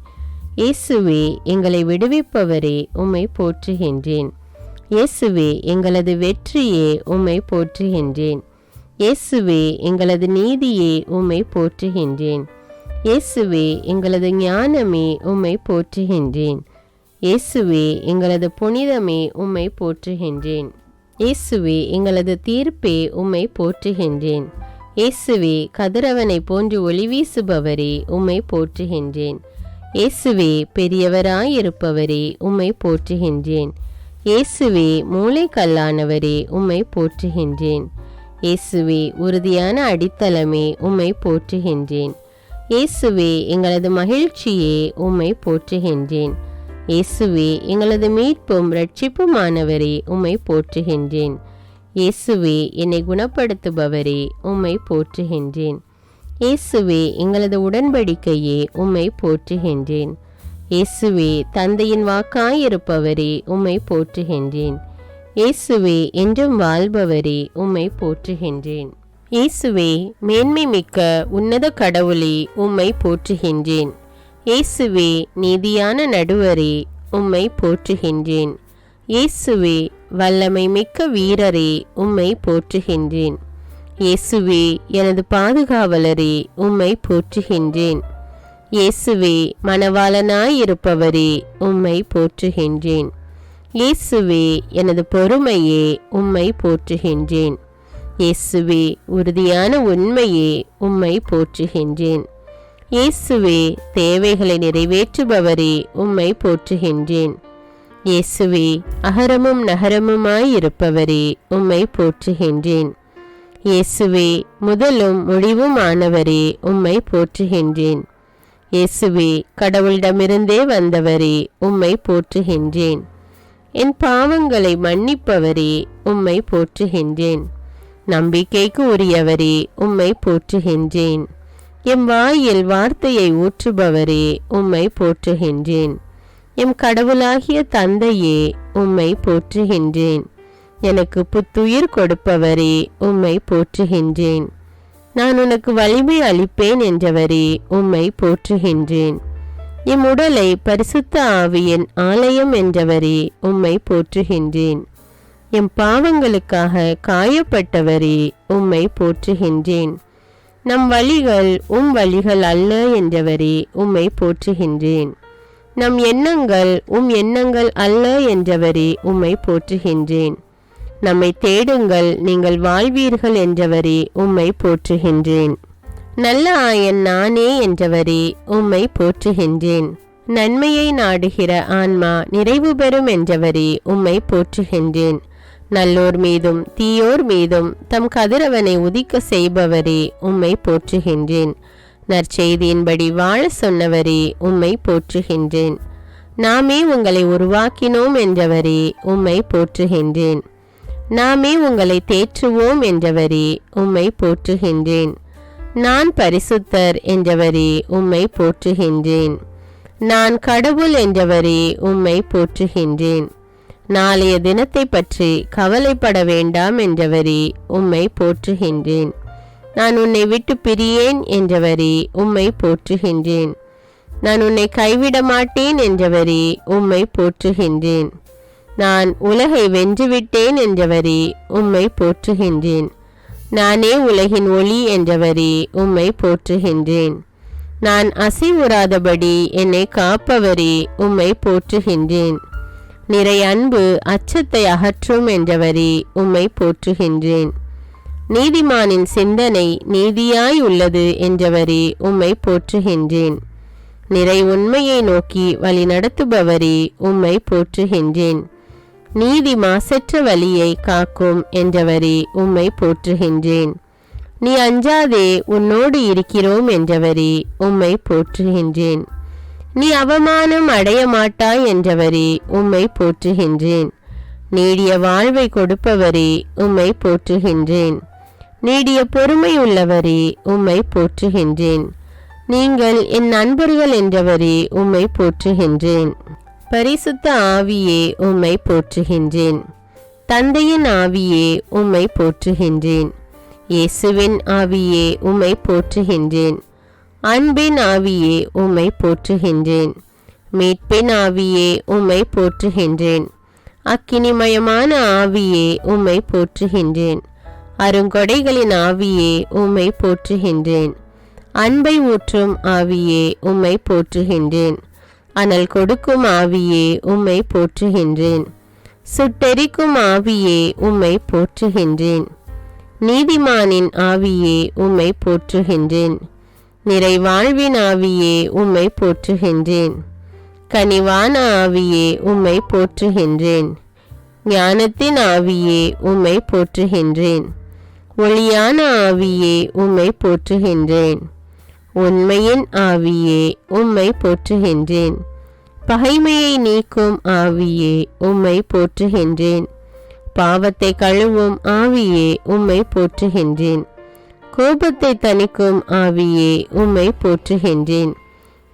இயேசுவே, எங்களை விடுவிப்பவரே, உம்மை போற்றுகின்றேன். இயேசுவே, எங்களது வெற்றியே, உம்மை போற்றுகின்றேன். இயேசுவே, எங்களது நீதியே, உம்மை போற்றுகின்றேன். இயேசுவே, எங்களது ஞானமே, உம்மை போற்றுகின்றேன். இயேசுவே, எங்களது புனிதமே, உம்மை போற்றுகின்றேன். இயேசுவே, எங்களது தீர்ப்பே, உம்மை போற்றுகின்றேன். இயேசுவே, கதிரவனை போன்று ஒளி வீசுபவரே, உம்மை போற்றுகின்றேன். இயேசுவே, பெரியவராயிருப்பவரே, உம்மை போற்றுகின்றேன். இயேசுவே, மூலைக்கல்லானவரே, உம்மை போற்றுகின்றேன். இயேசுவே, உறுதியான அடித்தளமே, உம்மை போற்றுகின்றேன். இயேசுவே, எங்களது மகிழ்ச்சியே, உம்மை போற்றுகின்றேன். இயேசுவே, எங்களது மீட்பும் இரட்சிப்புமானவரே, உம்மை போற்றுகின்றேன். இயேசுவே, என்னை குணப்படுத்துபவரே, உம்மை போற்றுகின்றேன். இயேசுவே, எங்களது உடன்படிக்கையே, உம்மை போற்றுகின்றேன். இயேசுவே, தந்தையின் வாக்காயிருப்பவரே, உம்மை போற்றுகின்றேன். இயேசுவே, என்றும் வாழ்பவரே, உம்மை போற்றுகின்றேன். இயேசுவே, மேன்மை மிக்க உன்னத கடவுளே, உம்மை போற்றுகின்றேன். இயேசுவே, நீதியான நடுவரே, உம்மை போற்றுகின்றேன். இயேசுவே, வல்லமை மிக்க வீரரே, உம்மை போற்றுகின்றேன். இயேசுவே, எனது பாதுகாவலரே, உம்மை போற்றுகின்றேன். இயேசுவே, மணவாளனாயிருப்பவரே, உம்மை போற்றுகின்றேன். இயேசுவே, எனது பொறுமையே, உம்மை போற்றுகின்றேன். இயேசுவே, உறுதியான உண்மையே, உம்மை போற்றுகின்றேன். இயேசுவே, தேவைகளை நிறைவேற்றுபவரே, உம்மை போற்றுகின்றேன். இயேசுவே, அகரமும் நகரமுமாயிருப்பவரே, உம்மை போற்றுகின்றேன். இயேசுவே, முதலும் முடிவுமானவரே, உம்மை போற்றுகின்றேன். இயேசுவே, கடவுளிடமிருந்தே வந்தவரே, உம்மை போற்றுகின்றேன். என் பாவங்களை மன்னிப்பவரே, உம்மை போற்றுகின்றேன். நம்பிக்கைக்கு உரியவரே, உம்மை போற்றுகின்றேன். எம் வாயில் வார்த்தையை ஊற்றுபவரே, உம்மை போற்றுகின்றேன். எம் கடவுளாகிய தந்தையே, உம்மை போற்றுகின்றேன். எனக்கு புத்துயிர் கொடுப்பவரே, உம்மை போற்றுகின்றேன். நான் உனக்கு வலிமை அளிப்பேன் என்றவரே, உம்மை போற்றுகின்றேன். எம் உடலை பரிசுத்த ஆவியின் ஆலயம் என்றவரே, உம்மை போற்றுகின்றேன். எம் பாவங்களுக்காக காயப்பட்டவரே, உம்மை போற்றுகின்றேன். நம் வழிகள் உம் வழிகள் அல்ல என்றவரே, உம்மை போற்றுகின்றேன். நம் எண்ணங்கள் உம் எண்ணங்கள் அல்ல என்றவரே, உம்மை போற்றுகின்றேன். நம்மை தேடுங்கள், நீங்கள் வாழ்வீர்கள் என்றவரே, உம்மை போற்றுகின்றேன். நல்ல ஆயன் நானே என்றவரே உம்மை போற்றுகின்றேன். நன்மையை நாடுகிற ஆன்மா நிறைவு பெறும் என்றவரே உம்மை போற்றுகின்றேன். நல்லோர் மீதும் தீயோர் மீதும் தம் கதிரவனை உதிக்க செய்பவரே உம்மை போற்றுகின்றேன். நற்செய்தியின்படி வாழ சொன்னவரே உம்மை போற்றுகின்றேன். நாமே உங்களை உருவாக்கினோம் என்றவரே உம்மை போற்றுகின்றேன். நாமே உங்களை தேற்றுவோம் என்றவரே உம்மை போற்றுகின்றேன். நான் பரிசுத்தர் என்றவரே உம்மை போற்றுகின்றேன். நான் கடவுள் என்றவரே உம்மை போற்றுகின்றேன். நாளைய தினத்தை பற்றி கவலைப்பட வேண்டாம் என்றவரே உம்மை போற்றுகின்றேன். நான் உன்னை விட்டு பிரியேன் என்றவரே உம்மை போற்றுகின்றேன். நான் உன்னை கைவிட மாட்டேன் என்றவரே உம்மை போற்றுகின்றேன். நான் உலகை வென்றுவிட்டேன் என்றவரே உம்மை போற்றுகின்றேன். நானே உலகின் ஒளி என்றவரே உம்மை போற்றுகின்றேன். நான் அசைவுறாதபடி என்னை காப்பவரே உம்மை போற்றுகின்றேன். நிறை அன்பு அச்சத்தை அகற்றும் என்றவரே உம்மை போற்றுகின்றேன். நீதிமானின் சிந்தனை நீதியாய் உள்ளது என்றவரே உம்மை போற்றுகின்றேன். நிறை உண்மையை நோக்கி வழி நடத்துபவரே உம்மை போற்றுகின்றேன். நீதி மாசற்ற வழியை காக்கும் என்றவரே உம்மை போற்றுகின்றேன். நீ அஞ்சாதே உன்னோடு இருக்கிறோம் என்றவரே உம்மை போற்றுகின்றேன். நீ அவமானம் அடைய மாட்டாய் என்றவரே உம்மை போற்றுகின்றேன். நீடிய வாழ்வை கொடுப்பவரே உம்மை போற்றுகின்றேன். நீடிய பொறுமை உள்ளவரே உம்மை போற்றுகின்றேன். நீங்கள் என் நண்பர்கள் என்றவரே உம்மை போற்றுகின்றேன். பரிசுத்த ஆவியே உம்மை போற்றுகின்றேன். தந்தையின் ஆவியே உம்மை போற்றுகின்றேன். இயேசுவின் ஆவியே உம்மை போற்றுகின்றேன். அன்பின் ஆவியே உம்மை போற்றுகின்றேன். மீட்பின் ஆவியே உம்மை போற்றுகின்றேன். அக்கினிமயமான ஆவியே உம்மை போற்றுகின்றேன். அருங்கொடைகளின் ஆவியே உம்மை போற்றுகின்றேன். அன்பை ஊற்றும் ஆவியே உம்மை போற்றுகின்றேன். அனல் கொடுக்கும் ஆவியே உம்மை போற்றுகின்றேன். சுட்டெரிக்கும் ஆவியே உம்மை போற்றுகின்றேன். நீதிமானின் ஆவியே உம்மை போற்றுகின்றேன். நிறைவாழ்வின் ஆவியே உம்மை போற்றுகின்றேன். கனிவான ஆவியே உம்மை போற்றுகின்றேன். ஞானத்தின் ஆவியே உம்மை போற்றுகின்றேன். ஒளியான ஆவியே உம்மை போற்றுகின்றேன். உண்மையின் ஆவியே உம்மை போற்றுகின்றேன். பகைமையை நீக்கும் ஆவியே உம்மை போற்றுகின்றேன். பாவத்தை கழுவும் ஆவியே உம்மை போற்றுகின்றேன். கோபத்தை தணிக்கும் ஆவியே உம்மை போற்றுகின்றேன்.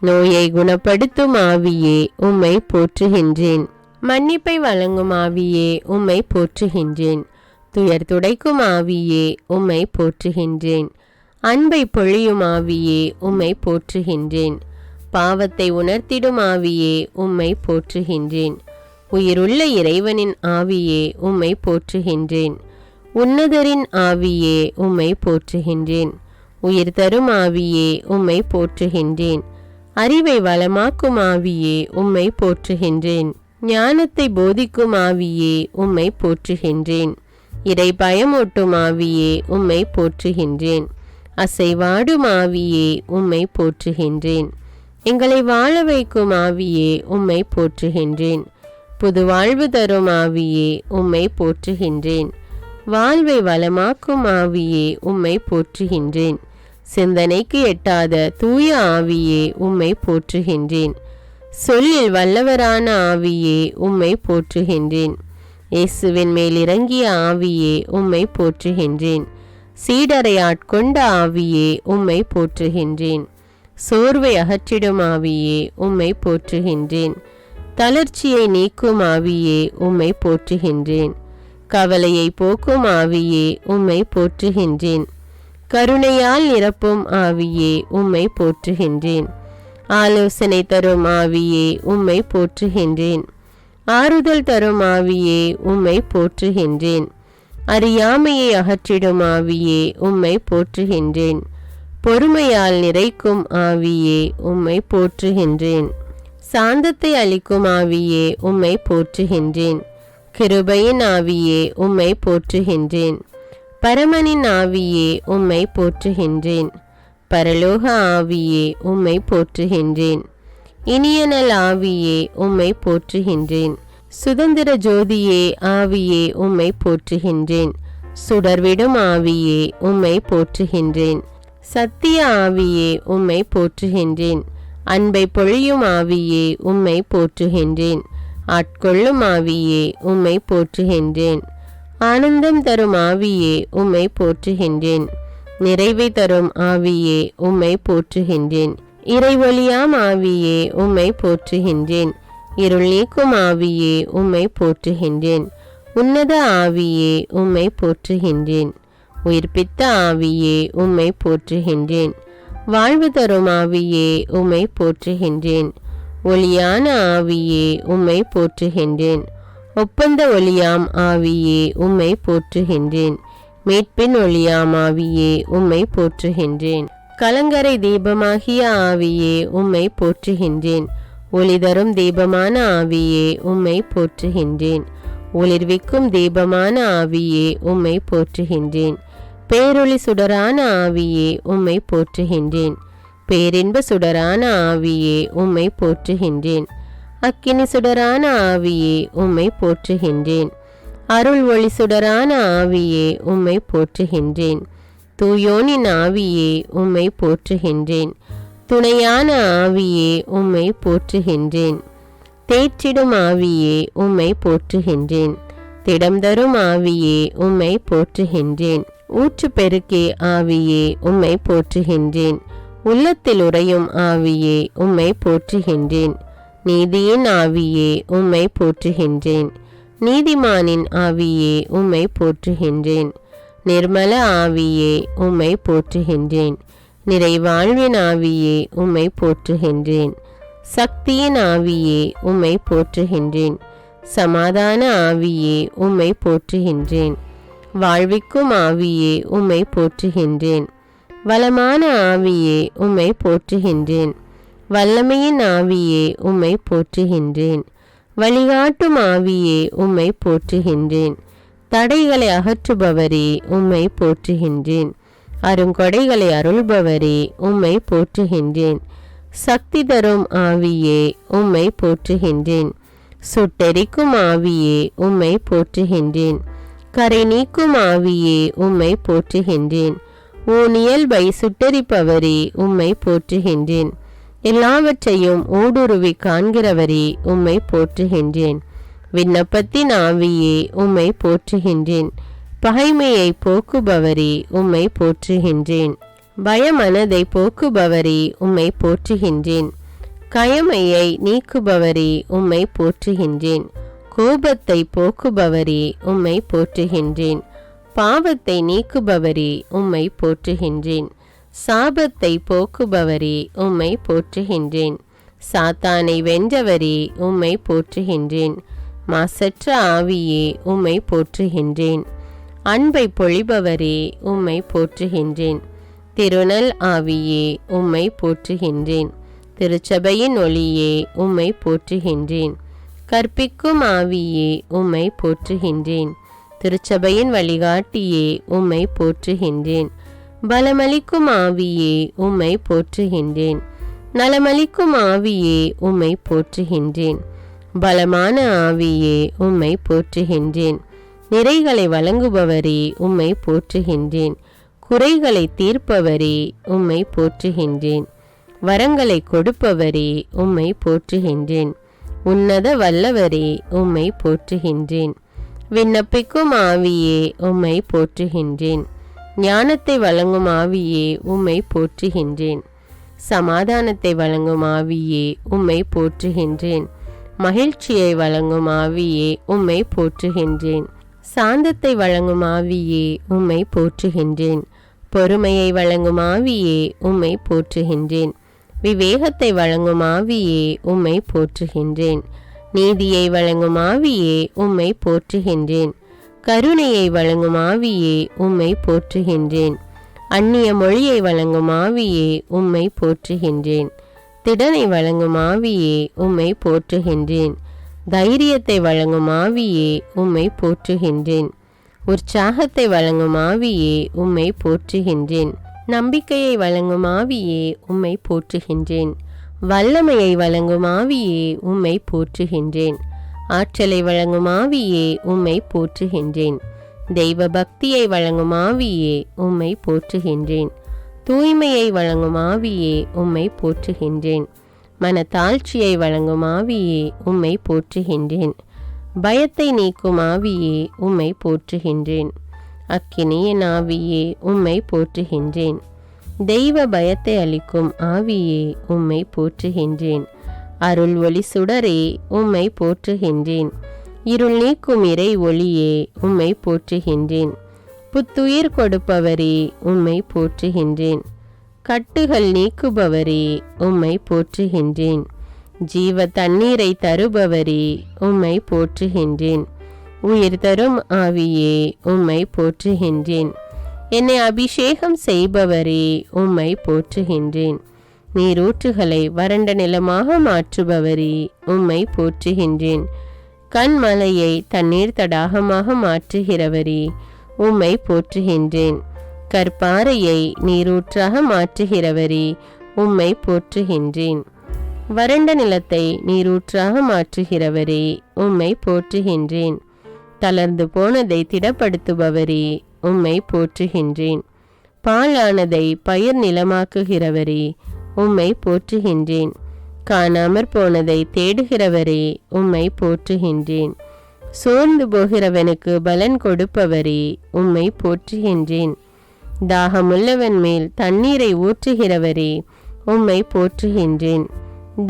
நோயை குணப்படுத்தும் ஆவியே உம்மை போற்றுகின்றேன். மன்னிப்பை வழங்கும் ஆவியே உம்மை போற்றுகின்றேன். துயர் துடைக்கும் ஆவியே உம்மை போற்றுகின்றேன். அன்பை பொழியும் ஆவியே உம்மை போற்றுகின்றேன். பாவத்தை உணர்த்திடும் ஆவியே உம்மை போற்றுகின்றேன். உயிருள்ள இறைவனின் ஆவியே உம்மை போற்றுகின்றேன். உன்னதரின் ஆவியே உம்மை போற்றுகின்றேன். உயிர் தரும் ஆவியே உம்மை போற்றுகின்றேன். அறிவை வளமாக்கும் ஆவியே உம்மை போற்றுகின்றேன். ஞானத்தை போதிக்கும் ஆவியே உம்மை போற்றுகின்றேன். இறை பயமூட்டும் ஆவியே உம்மை போற்றுகின்றேன். அசைவாடும் ஆவியே உம்மை போற்றுகின்றேன். எங்களை வாழ வைக்கும் ஆவியே உம்மை போற்றுகின்றேன். புது வாழ்வு தரும் ஆவியே உம்மை போற்றுகின்றேன். வாழ்வை வளமாக்கும் ஆவியே உம்மை போற்றுகின்றேன். சிந்தனைக்கு எட்டாத தூய ஆவியே உம்மை போற்றுகின்றேன். சொல்லில் வல்லவரான ஆவியே உம்மை போற்றுகின்றேன். இயேசுவின் மேல் இறங்கிய ஆவியே உம்மை போற்றுகின்றேன். சீடரை ஆட்கொண்ட ஆவியே உம்மை போற்றுகின்றேன். சோர்வை அகற்றிடும் ஆவியே உம்மை போற்றுகின்றேன். தளர்ச்சியை நீக்கும் ஆவியே உம்மை போற்றுகின்றேன். கவலையை போக்கும் ஆவியே உம்மை போற்றுகின்றேன். கருணையால் நிரப்பும் ஆவியே உம்மை போற்றுகின்றேன். ஆலோசனை தரும் ஆவியே உம்மை போற்றுகின்றேன். ஆறுதல் தரும் ஆவியே உம்மை போற்றுகின்றேன். அறியாமையை அகற்றிடும் ஆவியே உம்மை போற்றுகின்றேன். பொறுமையால் நிறைக்கும் ஆவியே உம்மை போற்றுகின்றேன். சாந்தத்தை அளிக்கும் ஆவியே உம்மை போற்றுகின்றேன். கிருபையின் ஆவியே உம்மை போற்றுகின்றேன். பரமனின் ஆவியே உம்மை போற்றுகின்றேன். பரலோக ஆவியே உம்மை போற்றுகின்றேன். இனியனல் ஆவியே உம்மை போற்றுகின்றேன். சுதந்திர ஜோதியே ஆவியே உம்மை போற்றுகின்றேன். சுடர்விடும் ஆவியே உம்மை போற்றுகின்றேன். சத்திய ஆவியே உம்மை போற்றுகின்றேன். அன்பை பொழியும் ஆவியே உம்மை போற்றுகின்றேன். ஆட்கொள்ளும் ஆவியே உம்மை போற்றுகின்றேன். ஆனந்தம் தரும் ஆவியே உம்மை போற்றுகின்றேன். நிறைவை தரும் ஆவியே உம்மை போற்றுகின்றேன். இறைவொளியாம் ஆவியே உம்மை போற்றுகின்றேன். இருள் நீக்கும் ஆவியே உம்மை போற்றுகின்றேன். உன்னத ஆவியே உம்மை போற்றுகின்றேன். உயிர்ப்பித்த ஆவியே உம்மை போற்றுகின்றேன். வாழ்வு தரும் ஆவியே உம்மை போற்றுகின்றேன். ஒளியான ஆவியே உம்மை போற்றுகின்றேன். ஒப்பந்த ஒளியாம் ஆவியே உம்மை போற்றுகின்றேன். மீட்பின் ஒளியாம் ஆவியே உம்மை போற்றுகின்றேன். கலங்கரை தீபமாகிய ஆவியே உம்மை போற்றுகின்றேன். ஒளி தரும் தீபமான ஆவியே உம்மை போற்றுகின்றேன். ஒளிர்விக்கும் தீபமான ஆவியே உம்மை போற்றுகின்றேன். பேரொளி சுடரான ஆவியே உம்மை போற்றுகின்றேன். பேரின்ப சுடரான ஆவியே உம்மை போற்றுகின்றேன். அக்கினி சுடரான ஆவியே உம்மை போற்றுகின்றேன். அருள் ஒளி சுடரான ஆவியே உம்மை போற்றுகின்றேன். தூயோனின் ஆவியே உம்மை போற்றுகின்றேன். துணையான ஆவியே உம்மை போற்றுகின்றேன். தேற்றிடும் ஆவியே உம்மை போற்றுகின்றேன். திடம் தரும் ஆவியே உம்மை போற்றுகின்றேன். ஊற்று பெருக்கே ஆவியே உம்மை போற்றுகின்றேன். உள்ளத்தில் உறையும் ஆவியே உம்மை போற்றுகின்றேன். நீதியின் ஆவியே உம்மை போற்றுகின்றேன். நீதிமானின் ஆவியே உம்மை போற்றுகின்றேன். நிர்மல ஆவியே உம்மை போற்றுகின்றேன். நிறைவாழ்வின் ஆவியே உம்மை போற்றுகின்றேன். சக்தியின் ஆவியே உம்மை போற்றுகின்றேன். சமாதான ஆவியே உம்மை போற்றுகின்றேன். வாழ்விக்கும் ஆவியே உம்மை போற்றுகின்றேன். வளமான ஆவியே உம்மை போற்றுகின்றேன். வல்லமையின் ஆவியே உம்மை போற்றுகின்றேன். வழிகாட்டும் ஆவியே உம்மை போற்றுகின்றேன். தடைகளை அகற்றுபவரே உம்மை போற்றுகின்றேன். அருங்கொடைகளை அருள்பவரே உம்மை போற்றுகின்றேன். சக்தி தரும் ஆவியே உம்மை போற்றுகின்றேன். சுட்டெரிக்கும் ஆவியே உம்மை போற்றுகின்றேன். கரை நீக்கும் ஆவியே உம்மை போற்றுகின்றேன். ஊனியல்பை சுட்டெரிப்பவரே உம்மை போற்றுகின்றேன். எல்லாவற்றையும் ஊடுருவி காண்கிறவரே உம்மை போற்றுகின்றேன். விண்ணப்பத்தின் ஆவியே உம்மை போற்றுகின்றேன். பகைமையை போக்குபவரே உம்மை போற்றுகின்றேன். பயமனதை போக்குபவரே உம்மை போற்றுகின்றேன். கயமையை நீக்குபவரே உம்மை போற்றுகின்றேன். கோபத்தை போக்குபவரே உம்மை போற்றுகின்றேன். பாவத்தை நீக்குபவரே உம்மை போற்றுகின்றேன். சாபத்தை போக்குபவரே உம்மை போற்றுகின்றேன். சாத்தானை வென்றவரே உம்மை போற்றுகின்றேன். மாசற்ற ஆவியே உம்மை போற்றுகின்றேன். அன்பை பொழிபவரே உம்மை போற்றுகின்றேன். திருநல் ஆவியே உம்மை போற்றுகின்றேன். திருச்சபையின் ஒளியே உம்மை போற்றுகின்றேன். கற்பிக்கும் ஆவியே உம்மை போற்றுகின்றேன். திருச்சபையின் வழிகாட்டியே உம்மை போற்றுகின்றேன். பலமளிக்கும் ஆவியே உம்மை போற்றுகின்றேன். நலமளிக்கும் ஆவியே உம்மை போற்றுகின்றேன். பலமான ஆவியே உம்மை போற்றுகின்றேன். நிறைகளை வழங்குபவரே உம்மை போற்றுகின்றேன். குறைகளை தீர்ப்பவரே உம்மை போற்றுகின்றேன். வரங்களை கொடுப்பவரே உம்மை போற்றுகின்றேன். உன்னத வல்லவரே உம்மை போற்றுகின்றேன். விண்ணப்பிக்கும் ஆவியே உம்மை போற்றுகின்றேன். ஞானத்தை வழங்கும் ஆவியே உம்மை போற்றுகின்றேன். சமாதானத்தை வழங்கும் ஆவியே உம்மை போற்றுகின்றேன். மகிழ்ச்சியை வழங்கும் ஆவியே உம்மை போற்றுகின்றேன். சாந்தத்தை வழங்கும் ஆவியே உம்மை போற்றுகின்றேன். பொறுமையை வழங்கும் ஆவியே உம்மை போற்றுகின்றேன். விவேகத்தை வழங்கும் ஆவியே உம்மை போற்றுகின்றேன். நீதியை வழங்கும் ஆவியே உம்மை போற்றுகின்றேன். கருணையை வழங்கும் ஆவியே உம்மை போற்றுகின்றேன். அந்நிய மொழியை வழங்கும் ஆவியே உம்மை போற்றுகின்றேன். திடனை வழங்கும் ஆவியே உம்மை போற்றுகின்றேன். தைரியத்தை வழங்கும் ஆவியே உம்மை போற்றுகின்றேன். உற்சாகத்தை வழங்கும் ஆவியே உம்மை போற்றுகின்றேன். நம்பிக்கையை வழங்கும் ஆவியே உம்மை போற்றுகின்றேன். வல்லமையை வழங்கும் ஆவியே உம்மை போற்றுகின்றேன். ஆற்றலை வழங்கும் ஆவியே உம்மை போற்றுகின்றேன். தெய்வ பக்தியை வழங்கும் ஆவியே உம்மை போற்றுகின்றேன். தூய்மையை வழங்கும் ஆவியே உம்மை போற்றுகின்றேன். மனத்தாழ்ச்சியை வழங்கும் ஆவியே உம்மை போற்றுகின்றேன். பயத்தை நீக்கும் ஆவியே உம்மை போற்றுகின்றேன். அக்கினியின் ஆவியே உம்மை போற்றுகின்றேன். தெய்வ பயத்தை அளிக்கும் ஆவியே உம்மை போற்றுகின்றேன். அருள் ஒளி சுடரே உம்மை போற்றுகின்றேன். இருள் நீக்கும் இறை ஒளியே உம்மை போற்றுகின்றேன். புத்துயிர் கொடுப்பவரே உம்மை போற்றுகின்றேன். கட்டுகள் நீக்குபவரே உம்மை போற்றுகின்றேன். ஜீவ தண்ணீரை தருபவரே உம்மை போற்றுகின்றேன். உயிர் தரும் ஆவியே உம்மை போற்றுகின்றேன். என்னை அபிஷேகம் செய்பவரே உம்மை போற்றுகின்றேன். நீரூற்றுகளை வறண்ட நிலமாக மாற்றுபவரே உம்மை போற்றுகின்றேன். கண்மலையை தண்ணீர் தடாகமாக மாற்றுகிறவரே உம்மை போற்றுகின்றேன். கற்பாறையை நீரூற்றாக மாற்றுகிறவரே உம்மை போற்றுகின்றேன். வறண்ட நிலத்தை நீரூற்றாக மாற்றுகிறவரே உம்மை போற்றுகின்றேன். தளர்ந்து போனதை திடப்படுத்துபவரே உம்மை போற்றுகின்றேன். பாழானதை பயிர் நிலமாக்குகிறவரே உம்மை போற்றுகின்றேன். காணாமற் போனதை தேடுகிறவரே உம்மை போற்றுகின்றேன். சோர்ந்து போகிறவனுக்கு பலன் கொடுப்பவரே உம்மை போற்றுகின்றேன். தாகமுள்ளவன் மேல் தண்ணீரை ஊற்றுகிறவரே உம்மை போற்றுகின்றேன்.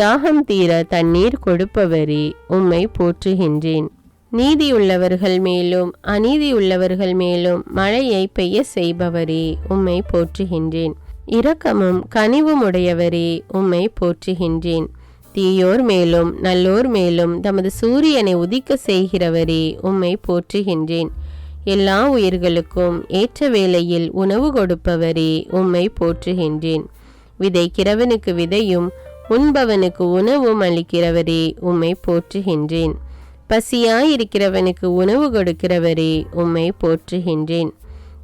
தாகம் தீர தண்ணீர் கொடுப்பவரே உம்மை போற்றுகின்றேன். நீதியுள்ளவர்கள் மேலும் அநீதியுள்ளவர்கள் மேலும் மழையை பெய்ய செய்பவரே உம்மை போற்றுகின்றேன். இரக்கமும் கனிவும் உடையவரே உம்மை போற்றுகின்றேன். தீயோர் மேலும் நல்லோர் மேலும் தமது சூரியனை உதிக்க செய்கிறவரே உம்மை போற்றுகின்றேன். எல்லா உயிர்களுக்கும் ஏற்ற வேளையில் உணவு கொடுப்பவரே உம்மை போற்றுகின்றேன். விதைக்கிறவனுக்கு விதையும் உண்பவனுக்கு உணவும் அளிக்கிறவரே உம்மை போற்றுகின்றேன். பசியாயிருக்கிறவனுக்கு உணவு கொடுக்கிறவரே உம்மை போற்றுகின்றேன்.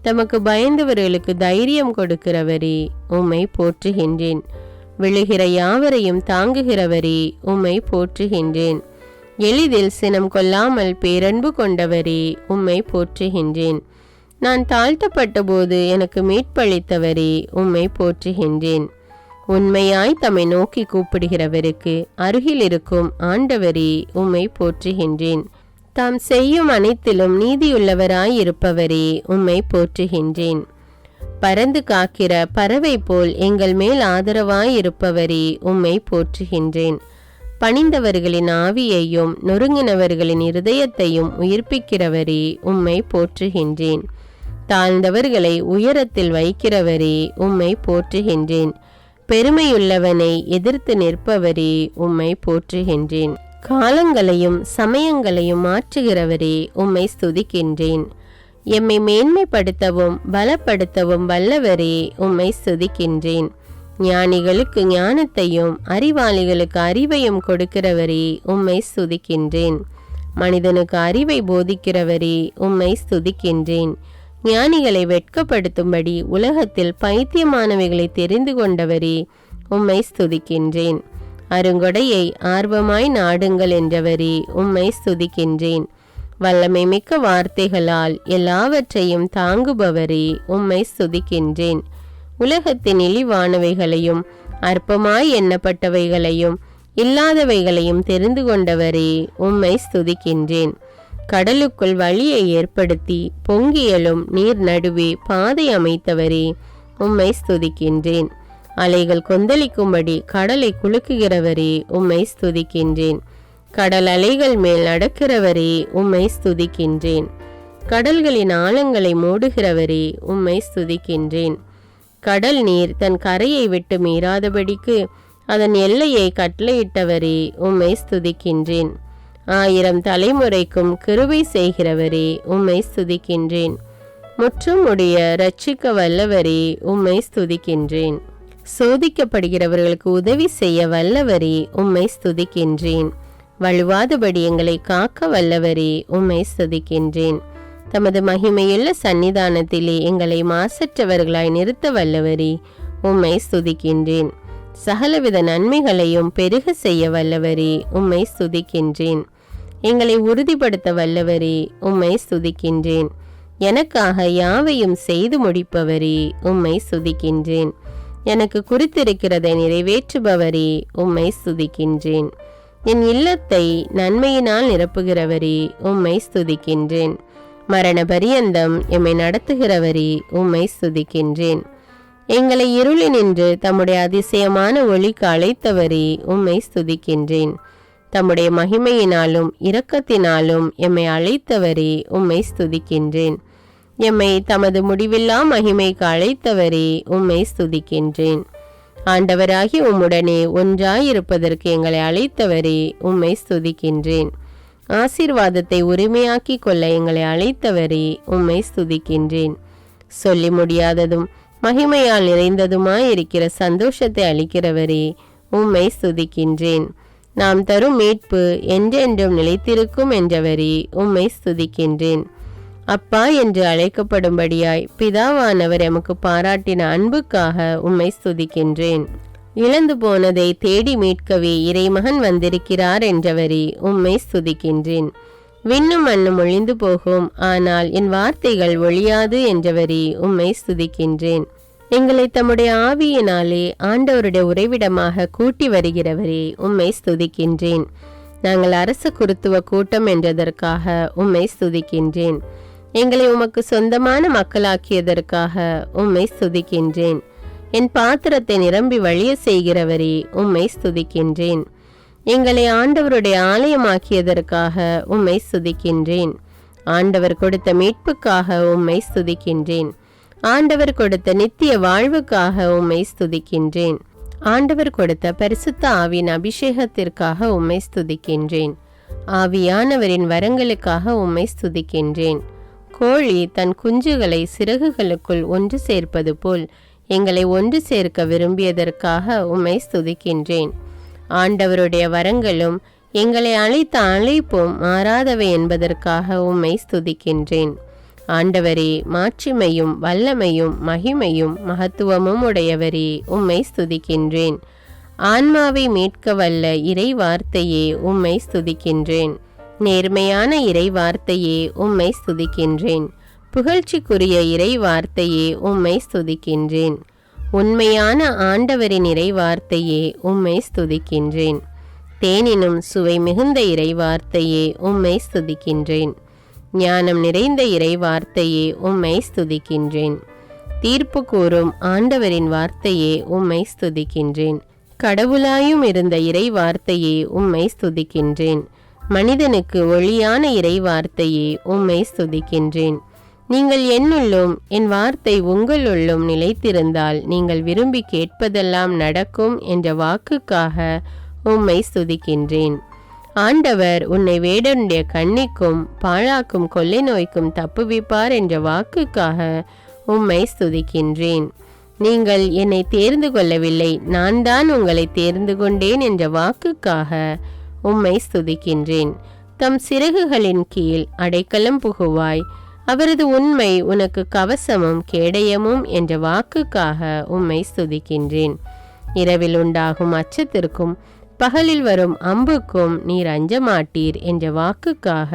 தமக்கு பயந்தவர்களுக்கு தைரியம் கொடுக்கிறவரே உம்மை போற்றுகின்றேன். விழுகிற யாவரையும் தாங்குகிறவரே உம்மை போற்றுகின்றேன். எளிதில் சினம் கொள்ளாமல் பேரன்பு கொண்டவரே உம்மை போற்றுகின்றேன். நான் தாழ்த்தப்பட்ட போது எனக்கு மீட்பளித்தவரே உம்மை போற்றுகின்றேன். உண்மையாய் தம்மை நோக்கி கூப்பிடுகிறவருக்கு அருகில் இருக்கும் ஆண்டவரே உம்மை போற்றுகின்றேன். தாம் செய்யும் அனைத்திலும் நீதியுள்ளவராய் இருப்பவரே உம்மை போற்றுகின்றேன். பறந்து காக்கிற பறவை போல் எங்கள் மேல் ஆதரவாய் இருப்பவரே உம்மை போற்றுகின்றேன். பணிந்தவர்களின் ஆவியையும் நொறுங்கினவர்களின் இருதயத்தையும் உயிர்ப்பிக்கிறவரே உம்மை போற்றுகின்றேன். தாழ்ந்தவர்களை உயரத்தில் வைக்கிறவரே உம்மை போற்றுகின்றேன். பெருமையுள்ளவனை எதிர்த்து நிற்பவரே உம்மை போற்றுகின்றேன். காலங்களையும் சமயங்களையும் மாற்றுகிறவரே உம்மை ஸ்துதிக்கின்றேன். எம்மை மேன்மைப்படுத்தவும் பலப்படுத்தவும் வல்லவரே உம்மை ஸ்துதிக்கின்றேன். ஞானிகளுக்கு ஞானத்தையும் அறிவாளிகளுக்கு அறிவையும் கொடுக்கிறவரே உம்மை ஸ்துதிக்கின்றேன். மனிதனுக்கு அறிவை போதிக்கிறவரே உம்மை ஸ்துதிக்கின்றேன். ஞானிகளை வெட்கப்படுத்தும்படி உலகத்தில் பைத்தியமானவைகளை தெரிந்து கொண்டவரே உம்மை ஸ்துதிக்கின்றேன். அருங்கொடையை ஆர்வமாய் நாடுங்கள் என்றவரே உம்மை ஸ்துதிக்கின்றேன். வல்லமை மிக்க வார்த்தைகளால் எல்லாவற்றையும் தாங்குபவரே உம்மை ஸ்துதிக்கின்றேன். உலகத்தின் இழிவானவைகளையும் அற்பமாய் எண்ணப்பட்டவைகளையும் இல்லாதவைகளையும் தெரிந்து கொண்டவரே உம்மை ஸ்துதிக்கின்றேன். கடலுக்குள் வழியை ஏற்படுத்தி பொங்கியலும் நீர் நடுவே பாதை அமைத்தவரே உம்மை ஸ்துதிக்கின்றேன். அலைகள் கொந்தளிக்கும்படி கடலை குலுக்குகிறவரே உம்மை ஸ்துதிக்கின்றேன். கடல் அலைகள் மேல் நடக்கிறவரே உம்மை ஸ்துதிக்கின்றேன். கடல்களின் ஆழங்களை மூடுகிறவரே உம்மை ஸ்துதிக்கின்றேன். கடல் நீர் தன் கரையை விட்டு மீறாதபடிக்கு அதன் எல்லையை கட்டளையிட்டவரே உம்மை ஸ்துதிக்கின்றேன். 1000 தலைமுறைக்கும் கிருபை செய்கிறவரே உம்மை ஸ்துதிக்கின்றேன். முற்றும் உடைய இரட்சிக்க வல்லவரே உம்மை ஸ்துதிக்கின்றேன். சோதிக்கப்படுகிறவர்களுக்கு உதவி செய்ய வல்லவரே உம்மை ஸ்துதிக்கின்றேன். வழுவாதபடி எங்களை காக்க வல்லவரே உம்மை ஸ்துதிக்கின்றேன். தமது மகிமையுள்ள சந்நிதானத்திலே எங்களை மாசற்றவர்களாய் நிறுத்த வல்லவரே, உம்மை ஸ்துதிக்கின்றேன். சகலவித நன்மைகளையும் பெருக செய்ய வல்லவரே, உம்மை ஸ்துதிக்கின்றேன். எங்களை உறுதிப்படுத்த வல்லவரே, உம்மை ஸ்துதிக்கின்றேன். எனக்காக யாவையும் செய்து முடிப்பவரே, உம்மை ஸ்துதிக்கின்றேன். எனக்கு குறித்திருக்கிறதை நிறைவேற்றுபவரே, உம்மை ஸ்துதிக்கின்றேன். என் இல்லத்தை நன்மையினால் நிரப்புகிறவரே, உம்மை ஸ்துதிக்கின்றேன். மரண பரியந்தம் எம்மை நடத்துகிறவரே, உம்மை ஸ்துதிக்கின்றேன். எங்களை இருளினின்று தம்முடைய அதிசயமான ஒளிக்கு அழைத்தவரே, உம்மை ஸ்துதிக்கின்றேன். தம்முடைய மகிமையினாலும் இரக்கத்தினாலும் எம்மை அழைத்தவரே, உம்மை ஸ்துதிக்கின்றேன். எம்மை தமது முடிவில்லா மகிமைக்கு அழைத்தவரே, உம்மை ஸ்துதிக்கின்றேன். ஆண்டவராகி உம்முடனே ஒன்றாயிருப்பதற்கு எங்களை அழைத்தவரே, உம்மை ஸ்துதிக்கின்றேன். ஆசீர்வாதத்தை உரிமையாக்கி கொள்ள எங்களை அழைத்தவரே, உம்மை ஸ்துதிக்கின்றேன். சொல்லி முடியாததும் மகிமையால் நிறைந்ததுமாயிருக்கிற சந்தோஷத்தை அளிக்கிறவரே, உம்மை ஸ்துதிக்கின்றேன். நாம் தரும் மீட்பு என்றென்றும் நிலைத்திருக்கும் என்றவரே, உம்மை ஸ்துதிக்கின்றேன். அப்பா என்று அழைக்கப்படும்படியாய் பிதாவானவர் எமக்கு பாராட்டின அன்புக்காக உம்மை ஸ்துதிக்கின்றேன். இழந்து போனதை தேடி மீட்கவே இறைமகன் வந்திருக்கிறார் என்றவரே, உம்மை ஸ்துதிக்கின்றேன். விண்ணும் மண்ணும் ஒழிந்து போகும், ஆனால் என் வார்த்தைகள் ஒழியாது என்றவரே, உம்மை ஸ்துதிக்கின்றேன். எங்களை தம்முடைய ஆவியினாலே ஆண்டவருடைய உறைவிடமாக கூட்டி வருகிறவரே, உம்மை ஸ்துதிக்கின்றேன். நாங்கள் அரச குருத்துவ கூட்டம் என்றதற்காக உம்மை ஸ்துதிக்கின்றேன். எங்களை உமக்கு சொந்தமான மக்களாக்கியதற்காக உம்மை ஸ்துதிக்கின்றேன். என் பாத்திரத்தை நிரம்பி வழிய செய்கிறவரே, உம்மை ஸ்துதிக்கின்றேன். எங்களை ஆண்டவருடைய ஆலயமாக்கியதற்காக உம்மை ஸ்துதிக்கின்றேன். ஆண்டவர் கொடுத்த மீட்புக்காக உம்மை ஸ்துதிக்கின்றேன். ஆண்டவர் கொடுத்த நித்திய வாழ்வுக்காக உம்மை ஸ்துதிக்கின்றேன். ஆண்டவர் கொடுத்த பரிசுத்த ஆவியின் அபிஷேகத்திற்காக உம்மை ஸ்துதிக்கின்றேன். ஆவியானவரின் வரங்களுக்காக உம்மை ஸ்துதிக்கின்றேன். கோழி தன் குஞ்சுகளை சிறகுகளுக்குள் ஒன்று சேர்ப்பது போல் எங்களை ஒன்று சேர்க்க விரும்பியதற்காக உம்மை ஸ்துதிக்கின்றேன். ஆண்டவருடைய வரங்களும் எங்களை அழைத்த அழைப்பும் மாறாதவை என்பதற்காக உம்மை ஸ்துதிக்கின்றேன். ஆண்டவரே, மாட்சிமையும் வல்லமையும் மகிமையும் மகத்துவமும் உடையவரே, உம்மை ஸ்துதிக்கின்றேன். ஆன்மாவை மீட்க வல்ல இறை வார்த்தையே, உம்மை ஸ்துதிக்கின்றேன். நேர்மையான இறை வார்த்தையே, உம்மை ஸ்துதிக்கின்றேன். புகழ்ச்சிக்குரிய இறை வார்த்தையே, உம்மை ஸ்துதிக்கின்றேன். உண்மையான ஆண்டவரின் இறை வார்த்தையே, உம்மை ஸ்துதிக்கின்றேன். தேனினும் சுவை மிகுந்த இறை வார்த்தையே, உம்மை ஸ்துதிக்கின்றேன். ஞானம் நிறைந்த இறை வார்த்தையே, உம்மை ஸ்துதிக்கின்றேன். தீர்ப்பு கூறும் ஆண்டவரின் வார்த்தையே, உம்மை ஸ்துதிக்கின்றேன். கடவுளாயும் இருந்த இறை வார்த்தையே, உம்மை ஸ்துதிக்கின்றேன். மனிதனுக்கு ஒளியான இறை வார்த்தையே, உம்மை ஸ்துதிக்கின்றேன். நீங்கள் என்னுள்ளும் என் வார்த்தை உங்களுள்ளும் நிலைத்திருந்தால் நீங்கள் விரும்பி கேட்பதெல்லாம் நடக்கும் என்ற வாக்குக்காக உம்மை ஸ்துதிக்கின்றேன். ஆண்டவர் உன்னை வேடனுடைய கண்ணிக்கும் பாழாக்கும் கொள்ளை நோய்க்கும் தப்புவிப்பார் என்ற வாக்குக்காக உம்மை ஸ்துதிக்கின்றேன். நீங்கள் என்னை தேர்ந்து கொள்ளவில்லை, நான் தான் உங்களை தேர்ந்து கொண்டேன் என்ற வாக்குக்காக உம்மை ஸ்துதிக்கின்றேன். தம் சிறகுகளின் கீழ் அடைக்கலம் புகுவாய், அவரது உண்மை உனக்கு கவசமும் கேடயமும் என்ற வாக்குக்காக உம்மை ஸ்துதிக்கின்றேன். இரவில் உண்டாகும் அச்சத்திற்கும் பகலில் வரும் அம்புக்கும் நீர் அஞ்ச மாட்டீர் என்ற வாக்குக்காக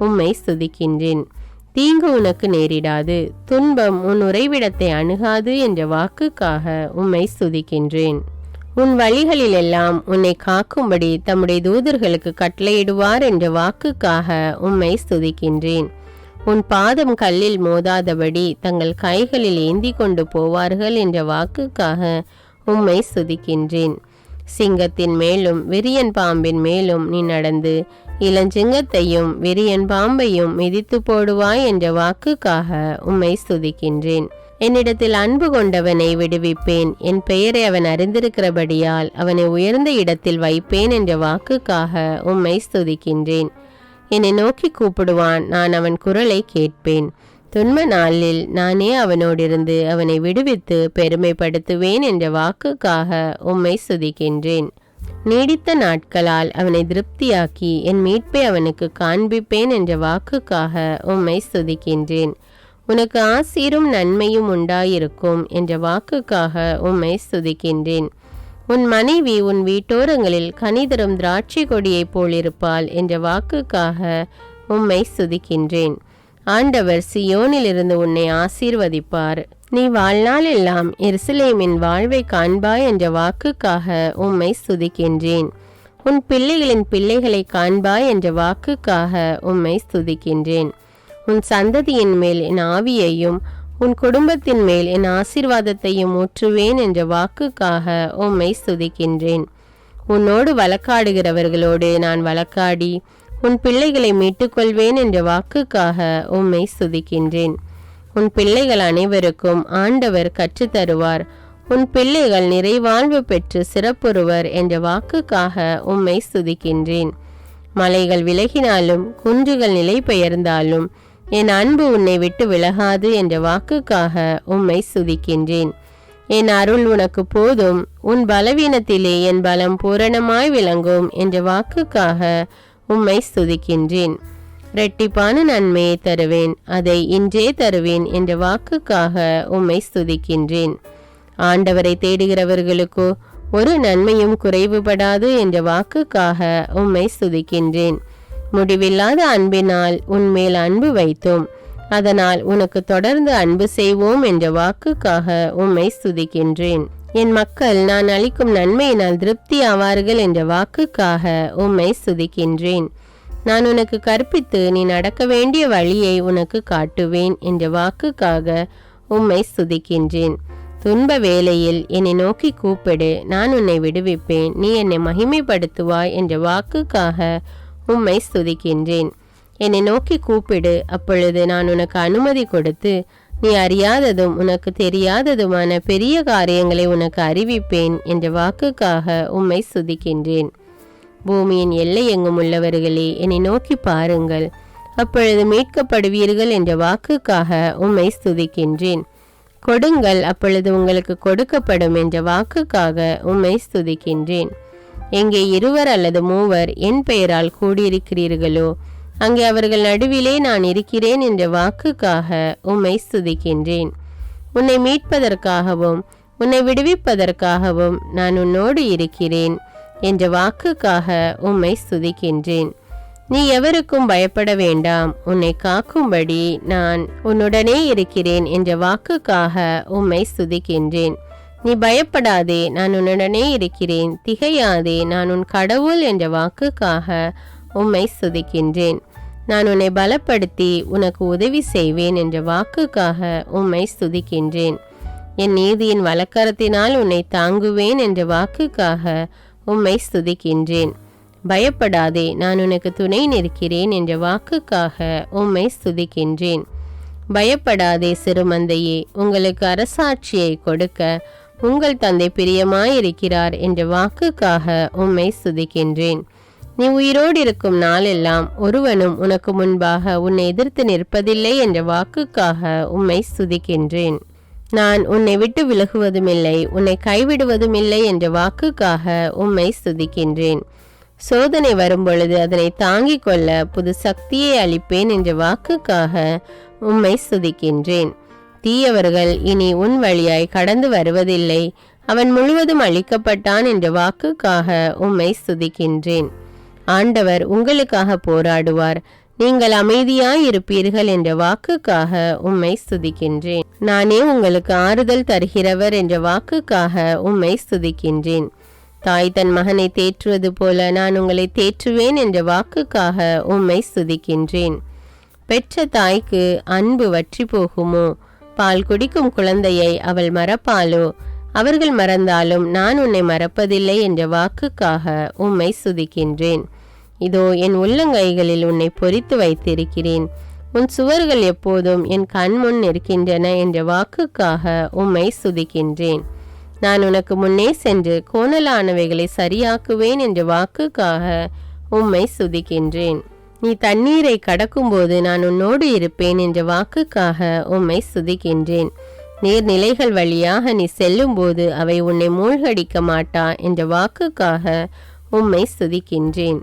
உம்மை ஸ்துதிக்கின்றேன். தீங்கு உனக்கு நேரிடாது, துன்பம் உன் உறைவிடத்தை அணுகாது என்ற வாக்குக்காக உம்மை ஸ்துதிக்கின்றேன். உன் வழிகளிலெல்லாம் உன்னை காக்கும்படி தம்முடைய தூதர்களுக்கு கட்டளையிடுவார் என்ற வாக்குக்காக உம்மை ஸ்துதிக்கின்றேன். உன் பாதம் கல்லில் மோதாதபடி தங்கள் கைகளில் ஏந்தி கொண்டு போவார்கள் என்ற வாக்குக்காக உம்மை ஸ்துதிக்கின்றேன். சிங்கத்தின் மேலும் விரியன் பாம்பின் மேலும் நீ நடந்து இளஞ்சிங்கத்தையும் விரியன் பாம்பையும் மிதித்து போடுவாய் என்ற வாக்குக்காக உம்மை ஸ்துதிக்கின்றேன். என்னிடத்தில் அன்பு கொண்டவனை விடுவிப்பேன், என் பெயரை அவன் அறிந்திருக்கிறபடியால் அவனை உயர்ந்த இடத்தில் வைப்பேன் என்ற வாக்குக்காக உம்மை ஸ்துதிக்கின்றேன். என்னை நோக்கி கூப்பிடுவான், நான் அவன் குரலை கேட்பேன். துன்ப நாளில் நானே அவனோடிருந்து அவனை விடுவித்து பெருமைப்படுத்துவேன் என்ற வாக்குக்காக உம்மை ஸ்துதிக்கின்றேன். நீடித்த நாட்களால் அவனை திருப்தியாக்கி என் மீட்பை அவனுக்கு காண்பிப்பேன் என்ற வாக்குக்காக உம்மை ஸ்துதிக்கின்றேன். உனக்கு ஆசீரும் நன்மையும் உண்டாயிருக்கும் என்ற வாக்குக்காக உம்மை ஸ்துதிக்கின்றேன். உன் மனைவி உன் வீட்டோரங்களில் கனிதரும் திராட்சை கொடியைப் போலிருப்பாள் என்ற வாக்குக்காக உம்மை ஸ்துதிக்கின்றேன். ஆண்டவர் சியோனிலிருந்து உன்னை ஆசீர்வதிப்பார். நீ வாழ்நாள் எல்லாம் எருசலேமின் வாழ்வை காண்பாய் என்ற வாக்குக்காக உம்மை ஸ்துதிக்கின்றேன். உன் பிள்ளைகளின் பிள்ளைகளை காண்பாய் என்ற வாக்குக்காக உம்மை ஸ்துதிக்கின்றேன். உன் சந்ததியின் மேல் என் ஆவியையும் உன் குடும்பத்தின் மேல் என் ஆசீர்வாதத்தையும் ஊற்றுவேன் என்ற வாக்குக்காக உம்மை ஸ்துதிக்கின்றேன். உன்னோடு வழக்காடுகிறவர்களோடு நான் வழக்காடி உன் பிள்ளைகளை மீட்டுக்கொள்வேன் என்ற வாக்குக்காக உம்மை ஸ்துதிக்கின்றேன். உன் பிள்ளைகள் அனைவருக்கும் ஆண்டவர் கற்றுத்தருவார். உன் பிள்ளைகள் நிறைவாழ்வு பெற்று சிறப்புறுவர் என்ற வாக்குக்காக உம்மை ஸ்துதிக்கின்றேன். மலைகள் விலகினாலும் குன்றுகள் நிலை பெயர்ந்தாலும் என் அன்பு உன்னை விட்டு விலகாது என்ற வாக்குக்காக உம்மை ஸ்துதிக்கின்றேன். என் அருள் உனக்கு போதும், உன் பலவீனத்திலே என் பலம் பூரணமாய் விளங்கும் என்ற வாக்குக்காக உம்மை ஸ்துதிக்கின்றேன். இரட்டிப்பான நன்மையை தருவேன், அதை இன்றே தருவேன் என்ற வாக்குக்காக உம்மை ஸ்துதிக்கின்றேன். ஆண்டவரை தேடுகிறவர்களுக்கோ ஒரு நன்மையும் குறைவுபடாது என்ற வாக்குக்காக உம்மை ஸ்துதிக்கின்றேன். முடிவில்லாத அன்பினால் உன்மேல் அன்பு வைத்தோம், அதனால் உனக்கு தொடர்ந்து அன்பு செய்வோம் என்ற வாக்குக்காக உம்மை ஸ்துதிக்கின்றேன். என் மக்கள் நான் அளிக்கும் நன்மையினால் திருப்தி ஆவார்கள் என்ற வாக்குக்காக உம்மை ஸ்துதிக்கின்றேன். நான் உனக்கு கற்பித்து நீ நடக்க வேண்டிய வழியை உனக்கு காட்டுவேன் என்ற வாக்குக்காக உம்மை ஸ்துதிக்கின்றேன். துன்ப வேளையில் என்னை நோக்கி கூப்பிடு, நான் உன்னை விடுவிப்பேன், நீ என்னை மகிமைப்படுத்துவாய் என்ற வாக்குக்காக உம்மை ஸ்துதிக்கின்றேன். என்னை நோக்கி கூப்பிடு, அப்பொழுது நான் உனக்கு அனுமதி கொடுத்து நீ அறியாததும் உனக்கு தெரியாததுமான பெரிய காரியங்களை உனக்கு அறிவிப்பேன் என்ற வாக்குக்காக உம்மை ஸ்துதிக்கின்றேன். பூமியின் எல்லை எங்கும் உள்ளவர்களே என்னை நோக்கி பாருங்கள், அப்பொழுது மீட்கப்படுவீர்கள் என்ற வாக்குக்காக உம்மை ஸ்துதிக்கின்றேன். கொடுங்கள், அப்பொழுது உங்களுக்கு கொடுக்கப்படும் என்ற வாக்குக்காக உம்மை ஸ்துதிக்கின்றேன். எங்கே 2 அல்லது 3 என் பெயரால் கூடியிருக்கிறீர்களோ அங்கே அவர்கள் நடுவிலே நான் இருக்கிறேன் என்ற வாக்குக்காக உம்மை ஸ்துதிக்கின்றேன். உன்னை மீட்பதற்காகவும் உன்னை விடுவிப்பதற்காகவும் நான் உன்னோடு இருக்கிறேன் என்ற வாக்குக்காக உம்மை ஸ்துதிக்கின்றேன். நீ எவருக்கும் பயப்பட வேண்டாம், உன்னை காக்கும்படி நான் உன்னுடனே இருக்கிறேன் என்ற வாக்குக்காக உம்மை ஸ்துதிக்கின்றேன். நீ பயப்படாதே, நான் உன்னுடனே இருக்கிறேன், திகையாதே, நான் உன் கடவுள் என்ற வாக்குக்காக உம்மை ஸ்துதிக்கின்றேன். நான் உன்னை பலப்படுத்தி உனக்கு உதவி செய்வேன் என்ற வாக்குக்காக உம்மை ஸ்துதிக்கின்றேன். என் நீதியின் வலக்கரத்தினால் உன்னை தாங்குவேன் என்ற வாக்குக்காக உம்மை ஸ்துதிக்கின்றேன். பயப்படாதே, நான் உனக்கு துணை நிற்கிறேன் என்ற வாக்குக்காக உம்மை ஸ்துதிக்கின்றேன். பயப்படாதே சிறுமந்தையே, உங்களுக்கு அரசாட்சியை கொடுக்க உங்கள் தந்தை பிரியமாயிருக்கிறார் என்ற வாக்குக்காக உம்மை ஸ்துதிக்கின்றேன். நீ உயிரோடு இருக்கும் நாளெல்லாம் ஒருவனும் உனக்கு முன்பாக உன்னை எதிர்த்து நிற்பதில்லை என்ற வாக்குக்காக உம்மை ஸ்துதிக்கின்றேன். நான் உன்னை விட்டு விலகுவதுமில்லை, உன்னை கைவிடுவதுமில்லை என்ற வாக்குக்காக உம்மை ஸ்துதிக்கின்றேன். சோதனை வரும்பொழுது அதனை தாங்கிக் கொள்ள புது சக்தியை அளிப்பேன் என்ற வாக்குக்காக உம்மை ஸ்துதிக்கின்றேன். தீயவர்கள் இனி உன் வழியாய் கடந்து வருவதில்லை, அவன் முழுவதும் அழிக்கப்பட்டான் என்ற வாக்குக்காக உம்மை ஸ்துதிக்கின்றேன். ஆண்டவர் உங்களுக்காக போராடுவார், நீங்கள் அமைதியாய் இருப்பீர்கள் என்ற வாக்குக்காக உம்மை ஸ்துதிக்கின்றேன். நானே உங்களுக்கு ஆறுதல் தருகிறவர் என்ற வாக்குக்காக உம்மை ஸ்துதிக்கின்றேன். தாய் தன் மகனை தேற்றுவது போல நான் உங்களை தேற்றுவேன் என்ற வாக்குக்காக உம்மை ஸ்துதிக்கின்றேன். பெற்ற தாய்க்கு அன்பு வற்றி போகுமோ? பால் குடிக்கும் குழந்தையை அவள் மறப்பாளோ? அவர்கள் மறந்தாலும் நான் உன்னை மறப்பதில்லை என்ற வாக்குக்காக உம்மை ஸ்துதிக்கின்றேன். இதோ என் உள்ளங்கைகளில் உன்னை பொறித்து வைத்திருக்கிறேன், உன் சுவர்கள் எப்போதும் என் கண்முன் இருக்கின்றன என்ற வாக்குக்காக உம்மை ஸ்துதிக்கின்றேன். நான் உனக்கு முன்னே சென்று கோணலானவைகளை சரியாக்குவேன் என்ற வாக்குக்காக உம்மை ஸ்துதிக்கின்றேன். நீ தண்ணீரை கடக்கும்போது நான் உன்னோடு இருப்பேன் என்ற வாக்குக்காக உம்மை ஸ்துதிக்கின்றேன். நீர்நிலைகள் வழியாக நீ செல்லும்போது அவை உன்னை மூழ்கடிக்க மாட்டா என்ற வாக்குக்காக உம்மை ஸ்துதிக்கின்றேன்.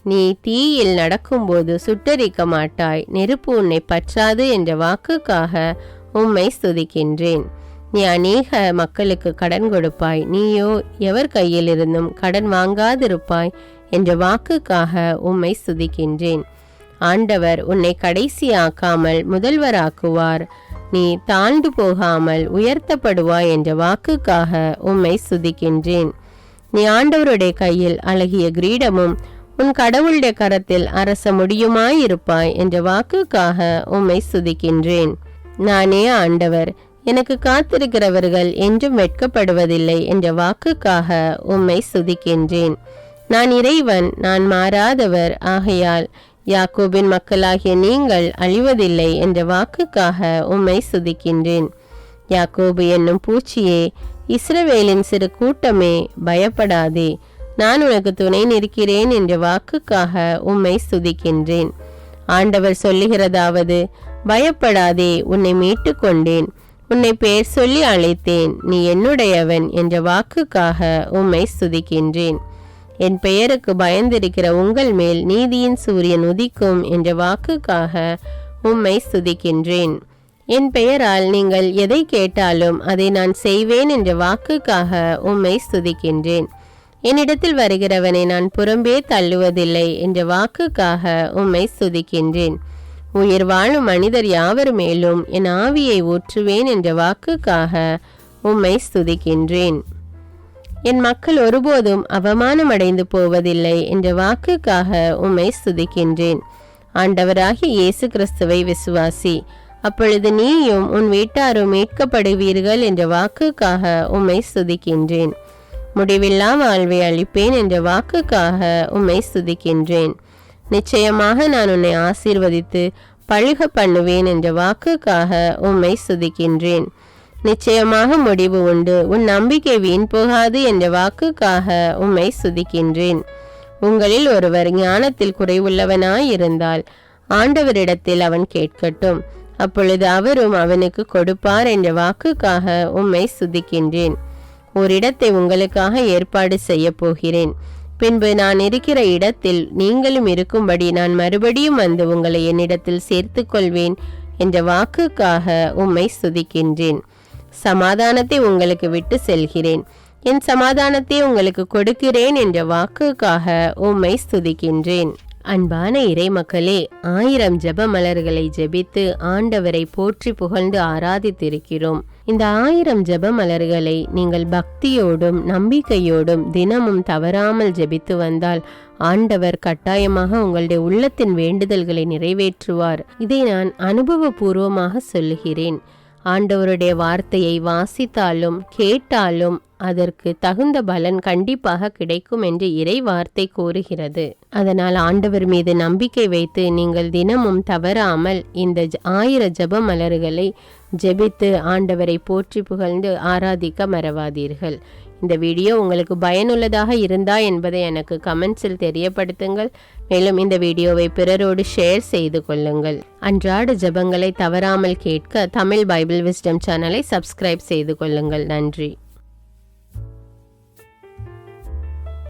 நீ தீயில் நடக்கும்போது சுட்டரிக்க மாட்டாய், நெருப்பு உன்னை பற்றாது என்ற வாக்குக்காக உம்மை ஸ்துதிக்கின்றேன். நீ அநேக மக்களுக்கு கடன் கொடுப்பாய், நீயோ எவர் கையிலிருந்தும் கடன் வாங்காதிருப்பாய் என்ற வாக்குக்காக உம்மை ஸ்துதிக்கின்றேன். ஆண்டவர் உன்னை கடைசியாக்காமல் முதல்வராக்குவார், நீ தாழ்ந்து போகாமல் உயர்த்தப்படுவாய் என்ற வாக்குக்காக உம்மை ஸ்துதிக்கின்றேன். நீ ஆண்டவருடைய கையில் அழகிய கிரீடமும் உன் கடவுளுடைய கரத்தில் அரச முடியுமாயிருப்பாய் என்ற வாக்குக்காக உம்மை ஸ்துதிக்கின்றேன். நானே ஆண்டவர், எனக்கு காத்திருக்கிறவர்கள் என்றும் வெட்கப்படுவதில்லை என்ற வாக்குக்காக உம்மை ஸ்துதிக்கின்றேன். நான் இறைவன், நான் மாறாதவர், ஆகையால் யாக்கோபின் மக்களாகிய நீங்கள் அழிவதில்லை என்ற வாக்குக்காக உம்மை ஸ்துதிக்கின்றேன். யாக்கோபு என்னும் பூச்சியே, இஸ்ரவேலின் சிறு கூட்டமே, பயப்படாதே, நான் உனக்கு துணை நிற்கிறேன் என்ற வாக்குக்காக உம்மை ஸ்துதிக்கின்றேன். ஆண்டவர் சொல்லுகிறதாவது, பயப்படாதே, உன்னை மீட்டு கொண்டேன், உன்னை பெயர் சொல்லி அழைத்தேன், நீ என்னுடையவன் என்ற வாக்குக்காக உம்மை ஸ்துதிக்கின்றேன். என் பெயருக்கு பயந்திருக்கிற உங்கள் மேல் நீதியின் சூரியன் உதிக்கும் என்ற வாக்குக்காக உம்மை ஸ்துதிக்கின்றேன். என் பெயரால் நீங்கள் எதை கேட்டாலும் அதை நான் செய்வேன் என்ற வாக்குக்காக உம்மை ஸ்துதிக்கின்றேன். என்னிடத்தில் வருகிறவனை நான் புறம்பே தள்ளுவதில்லை என்ற வாக்குக்காக உம்மை ஸ்துதிக்கின்றேன். உயிர் வாழும் மனிதர் யாவர் மேலும் என் ஆவியை ஊற்றுவேன் என்ற வாக்குக்காக உம்மை ஸ்துதிக்கின்றேன். என் மக்கள் ஒருபோதும் அவமானமடைந்து போவதில்லை என்ற வாக்குக்காக உம்மை ஸ்துதிக்கின்றேன். ஆண்டவராகிய இயேசு கிறிஸ்துவை விசுவாசி, அப்பொழுது நீயும் உன் வீட்டாரும் மீட்கப்படுவீர்கள் என்ற வாக்குக்காக உம்மை ஸ்துதிக்கின்றேன். முடிவில்லா வாழ்வை அளிப்பேன் என்ற வாக்குக்காக உம்மை ஸ்துதிக்கின்றேன். நிச்சயமாக நான் உன்னை ஆசீர்வதித்து பழுக பண்ணுவேன் என்ற வாக்குக்காக உம்மை ஸ்துதிக்கின்றேன். நிச்சயமாக முடிவு உண்டு, உன் நம்பிக்கை வீண் போகாது என்ற வாக்குக்காக உம்மை ஸ்துதிக்கின்றேன். உங்களில் ஒருவர் ஞானத்தில் குறைவுள்ளவனாயிருந்தால் ஆண்டவரிடத்தில் அவன் கேட்கட்டும், அப்பொழுது அவரும் அவனுக்கு கொடுப்பார் என்ற வாக்குக்காக உம்மை ஸ்துதிக்கின்றேன். ஓரிடத்தை உங்களுக்காக ஏற்பாடு செய்ய போகிறேன், பின்பு நான் இருக்கிற இடத்தில் நீங்களும் இருக்கும்படி நான் மறுபடியும் வந்து உங்களை என்னிடத்தில் சேர்த்து கொள்வேன் என்ற வாக்குக்காக உம்மை ஸ்துதிக்கின்றேன். சமாதானத்தை உங்களுக்கு விட்டு செல்கிறேன், என் சமாதானத்தை உங்களுக்கு கொடுக்கிறேன் என்ற வாக்குக்காக உம்மை ஸ்துதிக்கின்றேன். அன்பான இறை மக்களே, 1000 ஜெப மலர்களை ஜெபித்து ஆண்டவரை போற்றி புகழ்ந்து ஆராதித்திருக்கிறோம். இந்த 1000 ஜெப மலர்களை நீங்கள் பக்தியோடும் நம்பிக்கையோடும் தினமும் தவறாமல் ஜெபித்து வந்தால் ஆண்டவர் கட்டாயமாக உங்களுடைய உள்ளத்தின் வேண்டுதல்களை நிறைவேற்றுவார். இதை நான் அனுபவபூர்வமாக சொல்லுகிறேன். ஆண்டவருடைய வார்த்தையை வாசித்தாலும் கேட்டாலும் அதற்கு தகுந்த பலன் கண்டிப்பாக கிடைக்கும் என்று இறை வார்த்தை கூறுகிறது. அதனால் ஆண்டவர் மீது நம்பிக்கை வைத்து நீங்கள் தினமும் தவறாமல் இந்த 1000 ஜெப மலர்களை ஜெபித்து ஆண்டவரை போற்றி புகழ்ந்து ஆராதிக்க மறவாதீர்கள். இந்த வீடியோ உங்களுக்கு பயனுள்ளதாக இருந்தா என்பதை எனக்கு கமெண்ட்ஸில் தெரியப்படுத்துங்கள். மேலும் இந்த வீடியோவை பிறரோடு ஷேர் செய்து கொள்ளுங்கள். அன்றாட ஜெபங்களை தவறாமல் கேட்க தமிழ் பைபிள் விஸ்டம் சேனலை சப்ஸ்கிரைப் செய்து கொள்ளுங்கள். நன்றி.